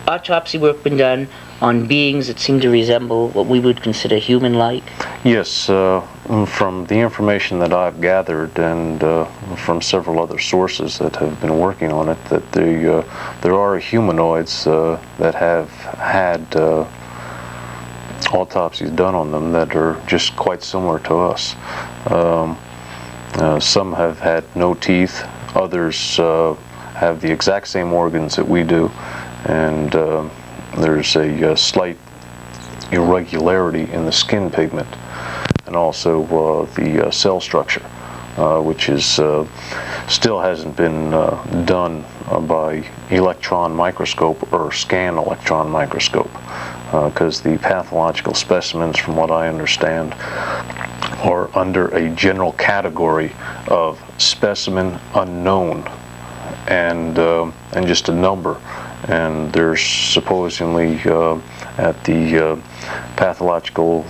autopsy work been done on beings that seem to resemble what we would consider human-like? Yes, from the information that I've gathered, and from several other sources that have been working on it, that there are humanoids that have had autopsies done on them that are just quite similar to us. Some have had no teeth, others have the exact same organs that we do, and there's a slight irregularity in the skin pigment, and also the cell structure, which is still hasn't been done by electron microscope or scan electron microscope, because the pathological specimens, from what I understand, are under a general category of specimen unknown, and just a number. And there's supposedly at the pathological,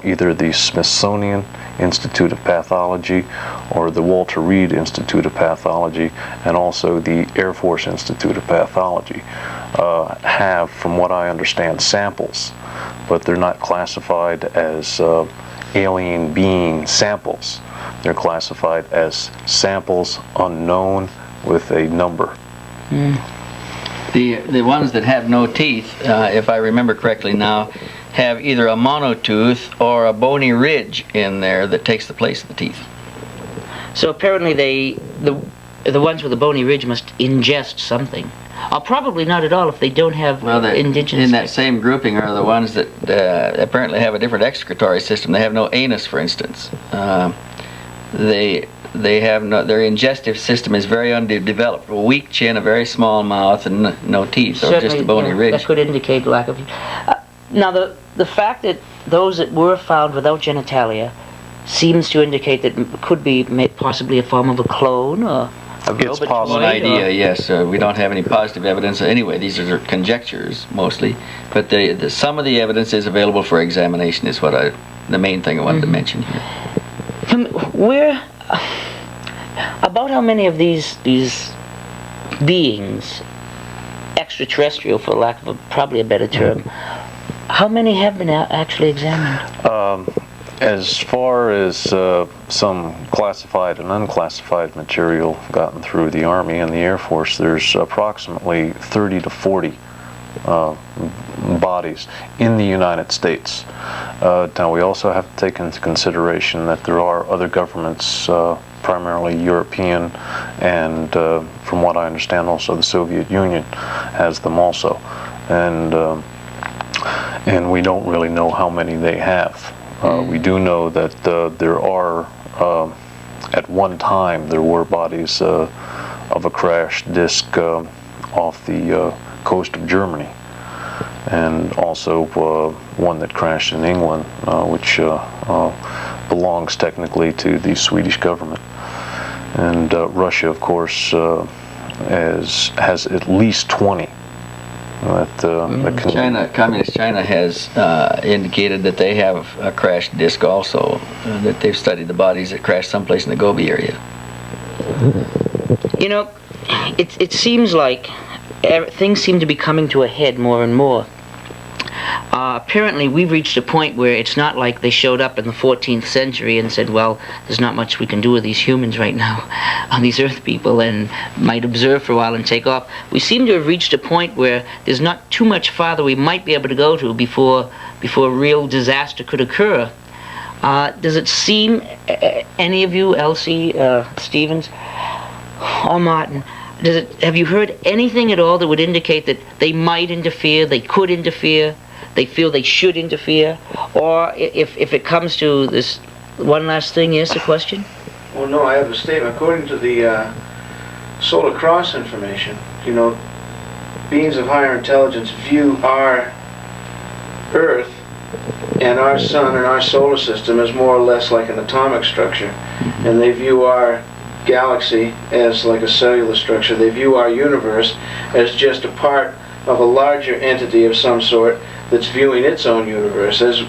either the Smithsonian Institute of Pathology or the Walter Reed Institute of Pathology, and also the Air Force Institute of Pathology, have, from what I understand, samples, but they're not classified as alien being samples. They're classified as samples unknown with a number. The ones that have no teeth, if I remember correctly now, have either a monotooth or a bony ridge in there that takes the place of the teeth. So apparently the ones with the bony ridge must ingest something. Or probably not at all if they don't have indigenous... In that same grouping are the ones that apparently have a different excretory system. They have no anus, for instance. They have no, their ingestive system is very underdeveloped. A weak chin, a very small mouth, and no teeth, or just a bony ridge. That could indicate lack of... now, the fact that those that were found without genitalia seems to indicate that it could be possibly a form of a clone, or a It's possible. One idea, yes. We don't have any positive evidence. Anyway, these are conjectures, mostly. But some of the evidence is available for examination, is what the main thing I wanted to mention here. About how many of these beings, extraterrestrial for lack of probably a better term, how many have been actually examined? As far as some classified and unclassified material gotten through the Army and the Air Force, there's approximately 30 to 40 bodies in the United States. Now we also have to take into consideration that there are other governments, primarily European, and from what I understand also the Soviet Union has them also, and we don't really know how many they have. We do know that there are, at one time, there were bodies of a crashed disc off the coast of Germany, and also one that crashed in England, which belongs technically to the Swedish government. And Russia, of course, has at least 20. Communist China has indicated that they have a crashed disc also, that they've studied the bodies that crashed someplace in the Gobi area. You know, it seems like things seem to be coming to a head more and more. Apparently, we've reached a point where it's not like they showed up in the 14th century and said, well, there's not much we can do with these humans right now, on these Earth people, and might observe for a while and take off. We seem to have reached a point where there's not too much farther we might be able to go to before real disaster could occur. Does it seem, any of you, Elsi, Stevens, or Martin, have you heard anything at all that would indicate that they might interfere, they could interfere, they feel they should interfere? Or if it comes to this, one last thing, yes, a question? Well, no, I have a statement. According to the Solar Cross information, you know, beings of higher intelligence view our Earth and our Sun and our solar system as more or less like an atomic structure. And they view our galaxy as like a cellular structure. They view our universe as just a part of a larger entity of some sort that's viewing its own universe. As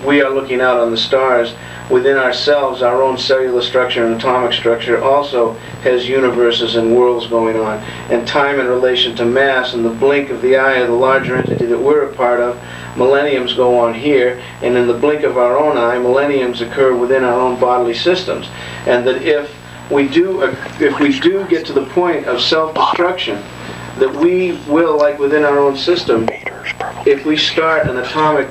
we are looking out on the stars, within ourselves, our own cellular structure and atomic structure also has universes and worlds going on. And time in relation to mass and the blink of the eye of the larger entity that we're a part of, millenniums go on here, and in the blink of our own eye, millenniums occur within our own bodily systems. And that if we do get to the point of self-destruction, that we will, like within our own system, if we start an atomic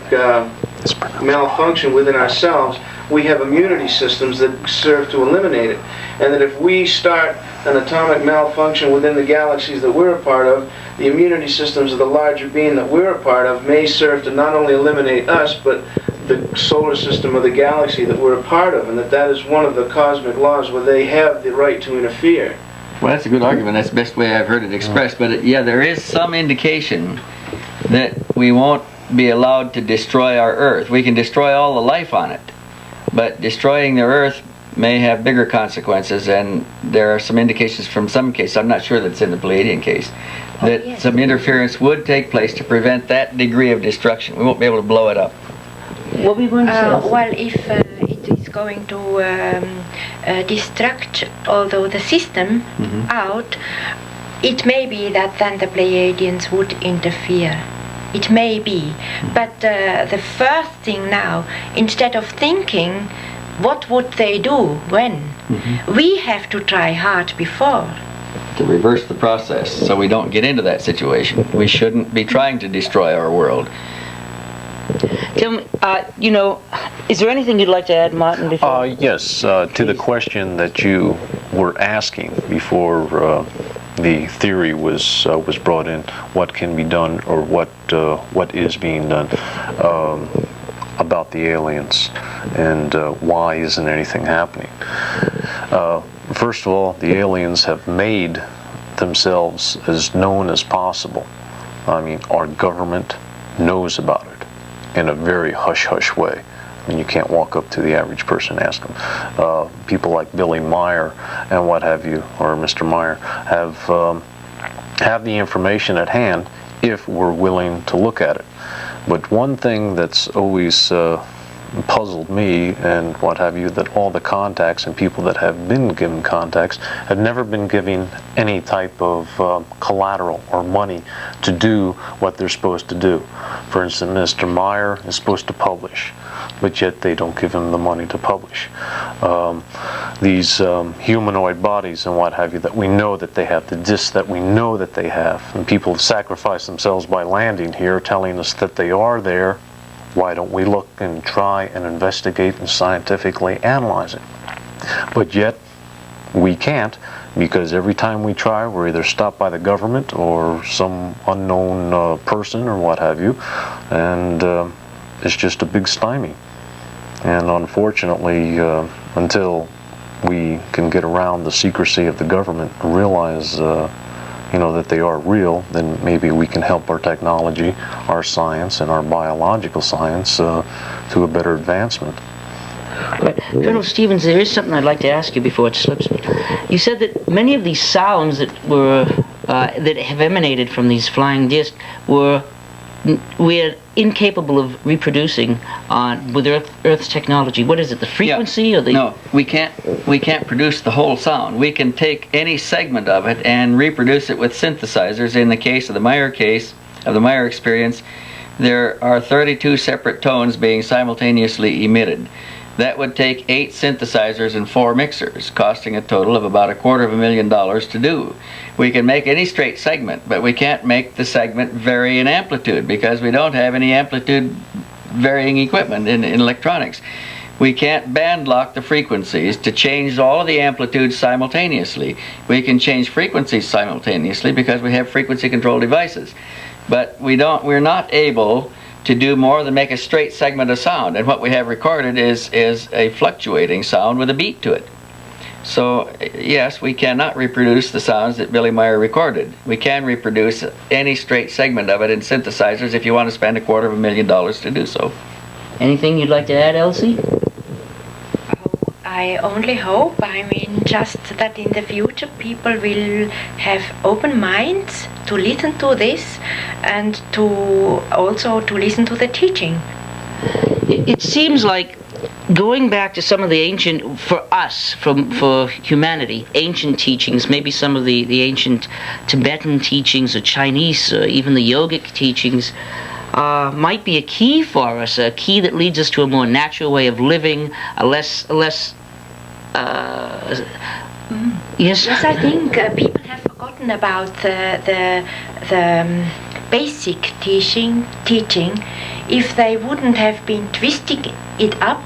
malfunction within ourselves, we have immunity systems that serve to eliminate it. And that if we start an atomic malfunction within the galaxies that we're a part of, the immunity systems of the larger being that we're a part of may serve to not only eliminate us, but the solar system of the galaxy that we're a part of, and that is one of the cosmic laws where they have the right to interfere. Well, that's a good argument. That's the best way I've heard it expressed. But yeah, there is some indication that we won't be allowed to destroy our Earth. We can destroy all the life on it, but destroying the Earth may have bigger consequences, and there are some indications from some cases, I'm not sure that's in the Pleiadian case, that some interference would take place to prevent that degree of destruction. We won't be able to blow it up. What were you going to say? Well, if it is going to destruct, although the system out, it may be that then the Pleiadians would interfere. It may be. But the first thing now, instead of thinking, what would they do when? We have to try hard before. To reverse the process so we don't get into that situation. We shouldn't be trying to destroy our world. Tell me, you know, is there anything you'd like to add, Martin, before? Yes, to the question that you were asking before the theory was brought in, what can be done, or what is being done about the aliens, and why isn't anything happening? First of all, the aliens have made themselves as known as possible. I mean, our government knows about it in a very hush-hush way. I mean, you can't walk up to the average person and ask them. People like Billy Meier and what have you, or Mr. Meier, have the information at hand if we're willing to look at it. But one thing that's always puzzled me and what have you, that all the contacts and people that have been given contacts have never been given any type of collateral or money to do what they're supposed to do. For instance, Mr. Meier is supposed to publish, but yet they don't give him the money to publish. These humanoid bodies and what have you, that we know that they have, the discs that we know that they have, and people have sacrificed themselves by landing here, telling us that they are there. Why don't we look and try and investigate and scientifically analyze it? But yet, we can't, because every time we try, we're either stopped by the government or some unknown person or what have you, and it's just a big stymie. And unfortunately, until we can get around the secrecy of the government and realize that they are real, then maybe we can help our technology, our science, and our biological science to a better advancement. But, Colonel Stevens, there is something I'd like to ask you before it slips me. You said that many of these sounds that have emanated from these flying discs we're incapable of reproducing with Earth's technology. What is it? The frequency or the? No, we can't produce the whole sound. We can take any segment of it and reproduce it with synthesizers. In the case of the Meier case, of the Meier experience, there are 32 separate tones being simultaneously emitted. That would take 8 synthesizers and 4 mixers, costing a total of about $250,000 to do. We can make any straight segment, but we can't make the segment vary in amplitude because we don't have any amplitude varying equipment in electronics. We can't band lock the frequencies to change all of the amplitudes simultaneously. We can change frequencies simultaneously because we have frequency control devices. But we're not able to do more than make a straight segment of sound, and what we have recorded is a fluctuating sound with a beat to it. So yes, we cannot reproduce the sounds that Billy Meier recorded. We can reproduce any straight segment of it in synthesizers if you want to spend $250,000 to do so. Anything you'd like to add, Elsie? I only hope, just that in the future people will have open minds to listen to this and to also to listen to the teaching. It seems like going back to some of the ancient, for us, for humanity, ancient teachings, maybe some of the ancient Tibetan teachings or Chinese or even the yogic teachings, might be a key for us, a key that leads us to a more natural way of living, Yes. Yes, I think people have forgotten about the basic teaching. If they wouldn't have been twisting it up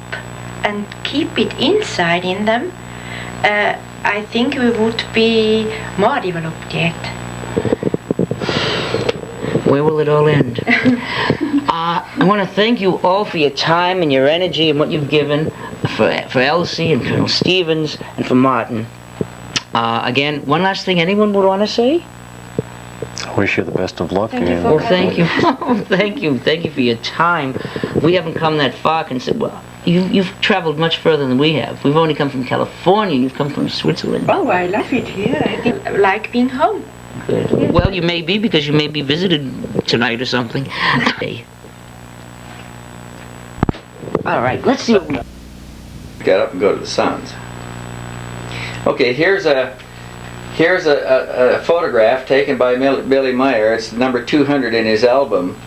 and keep it inside in them, I think we would be more developed yet. Where will it all end? I want to thank you all for your time and your energy and what you've given for Elsie and Colonel Stevens and for Martin. Again, one last thing anyone would want to say? I wish you the best of luck. Thank you Well, thank you. Thank you for your time. We haven't come that far. Well, you've traveled much further than we have. We've only come from California. You've come from Switzerland. Oh, I love it here. I like being home. Good. Well, you may be, because you may be visited tonight or something. All right, let's see. Get up and go to the sounds. Okay, here's a photograph taken by Billy Meier. It's number 200 in his album.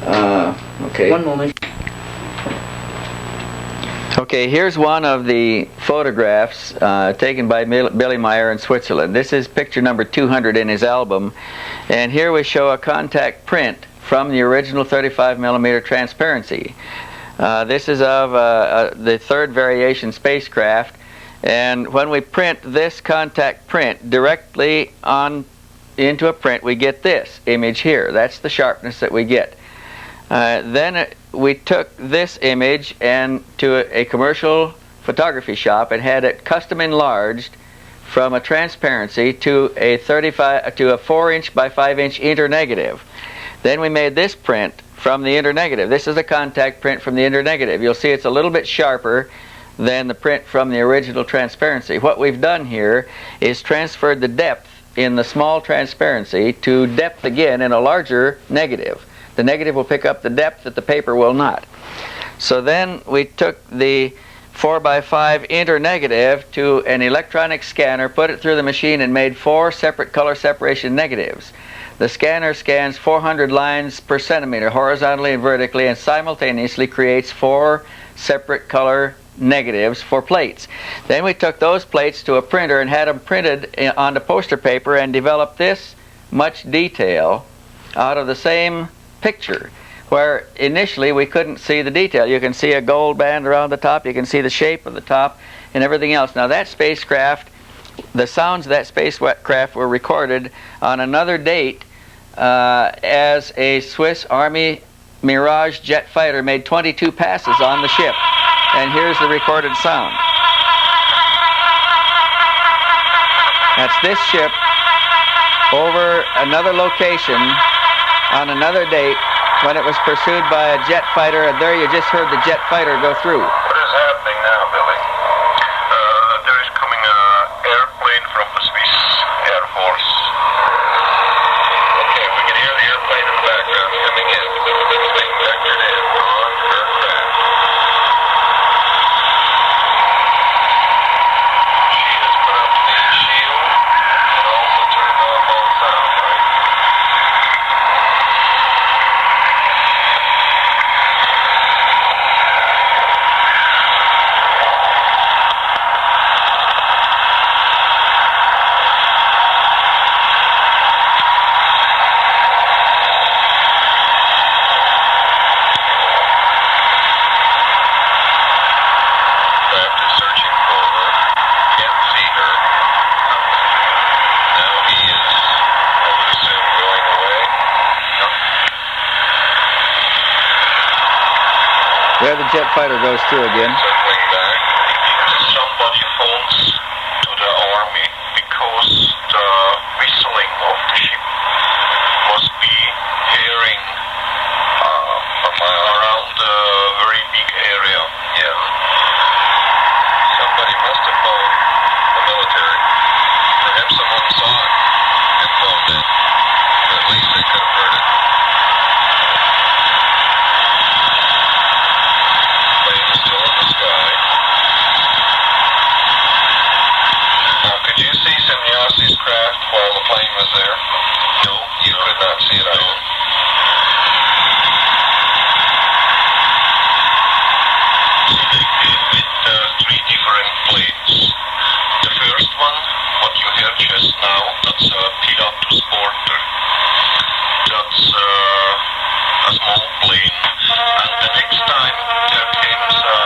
Okay. One moment. Okay, here's one of the photographs taken by Billy Meier in Switzerland. This is picture number 200 in his album, and here we show a contact print from the original 35mm transparency. This is of the third variation spacecraft, and when we print this contact print directly into a print, we get this image here. That's the sharpness that we get. Then we took this image and to a commercial photography shop and had it custom enlarged from a transparency to a 4-inch by 5-inch internegative. Then we made this print from the internegative. This is a contact print from the internegative. You'll see it's a little bit sharper than the print from the original transparency. What we've done here is transferred the depth in the small transparency to depth again in a larger negative. The negative will pick up the depth that the paper will not. So then we took the 4x5 internegative to an electronic scanner, put it through the machine, and made 4 separate color separation negatives. The scanner scans 400 lines per centimeter horizontally and vertically, and simultaneously creates 4 separate color negatives for plates. Then we took those plates to a printer and had them printed onto poster paper and developed this much detail out of the same picture, where initially we couldn't see the detail. You can see a gold band around the top, you can see the shape of the top and everything else. Now that spacecraft, the sounds of that spacecraft were recorded on another date as a Swiss Army Mirage jet fighter made 22 passes on the ship. And here's the recorded sound. That's this ship over another location on another date when it was pursued by a jet fighter, and there you just heard the jet fighter go through. What is happening now, Billy? There is coming an airplane from the Swiss Air Force. Okay, we can hear the airplane in the background coming in. It's being vectored in on aircraft. She has put up the shield and also turned off all sound, right? Craft is searching for her. Can't see her. Now he is, I would assume, going away. There the jet fighter goes through again. Circling back. Somebody phones to the army because the whistling of the ship must be hearing around a very big area. Yeah. Somebody must have phoned the military. Perhaps someone saw it and phoned in. At least they could have heard it. Plane is still in the sky. Now, could you see Semyasi's craft while the plane was there? No, you could not see it at all. They came with 3 different planes. The first one, what you heard just now, that's a Pilatus Porter. That's a small plane. And the next time there came a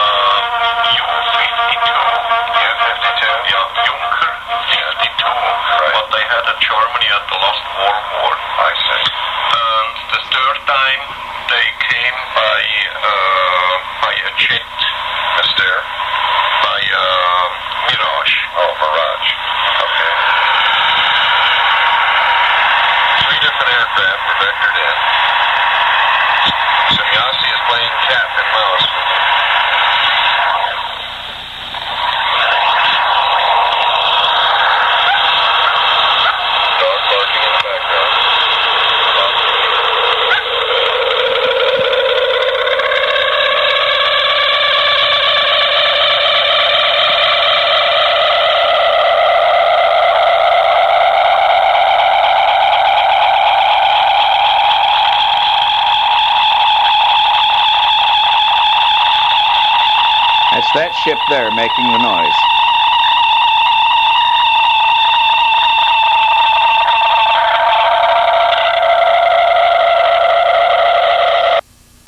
U-52. U-52? Yeah, Junker 52. Right. But they had in Germany at the last World War. I see. And the third time they came by a jet. Is there? By Mirage. Oh, Mirage. Okay. 3 different aircraft were vectored in. Semyasi is playing cat and mouse with them. Dog barking in the background. That's that ship there making the noise.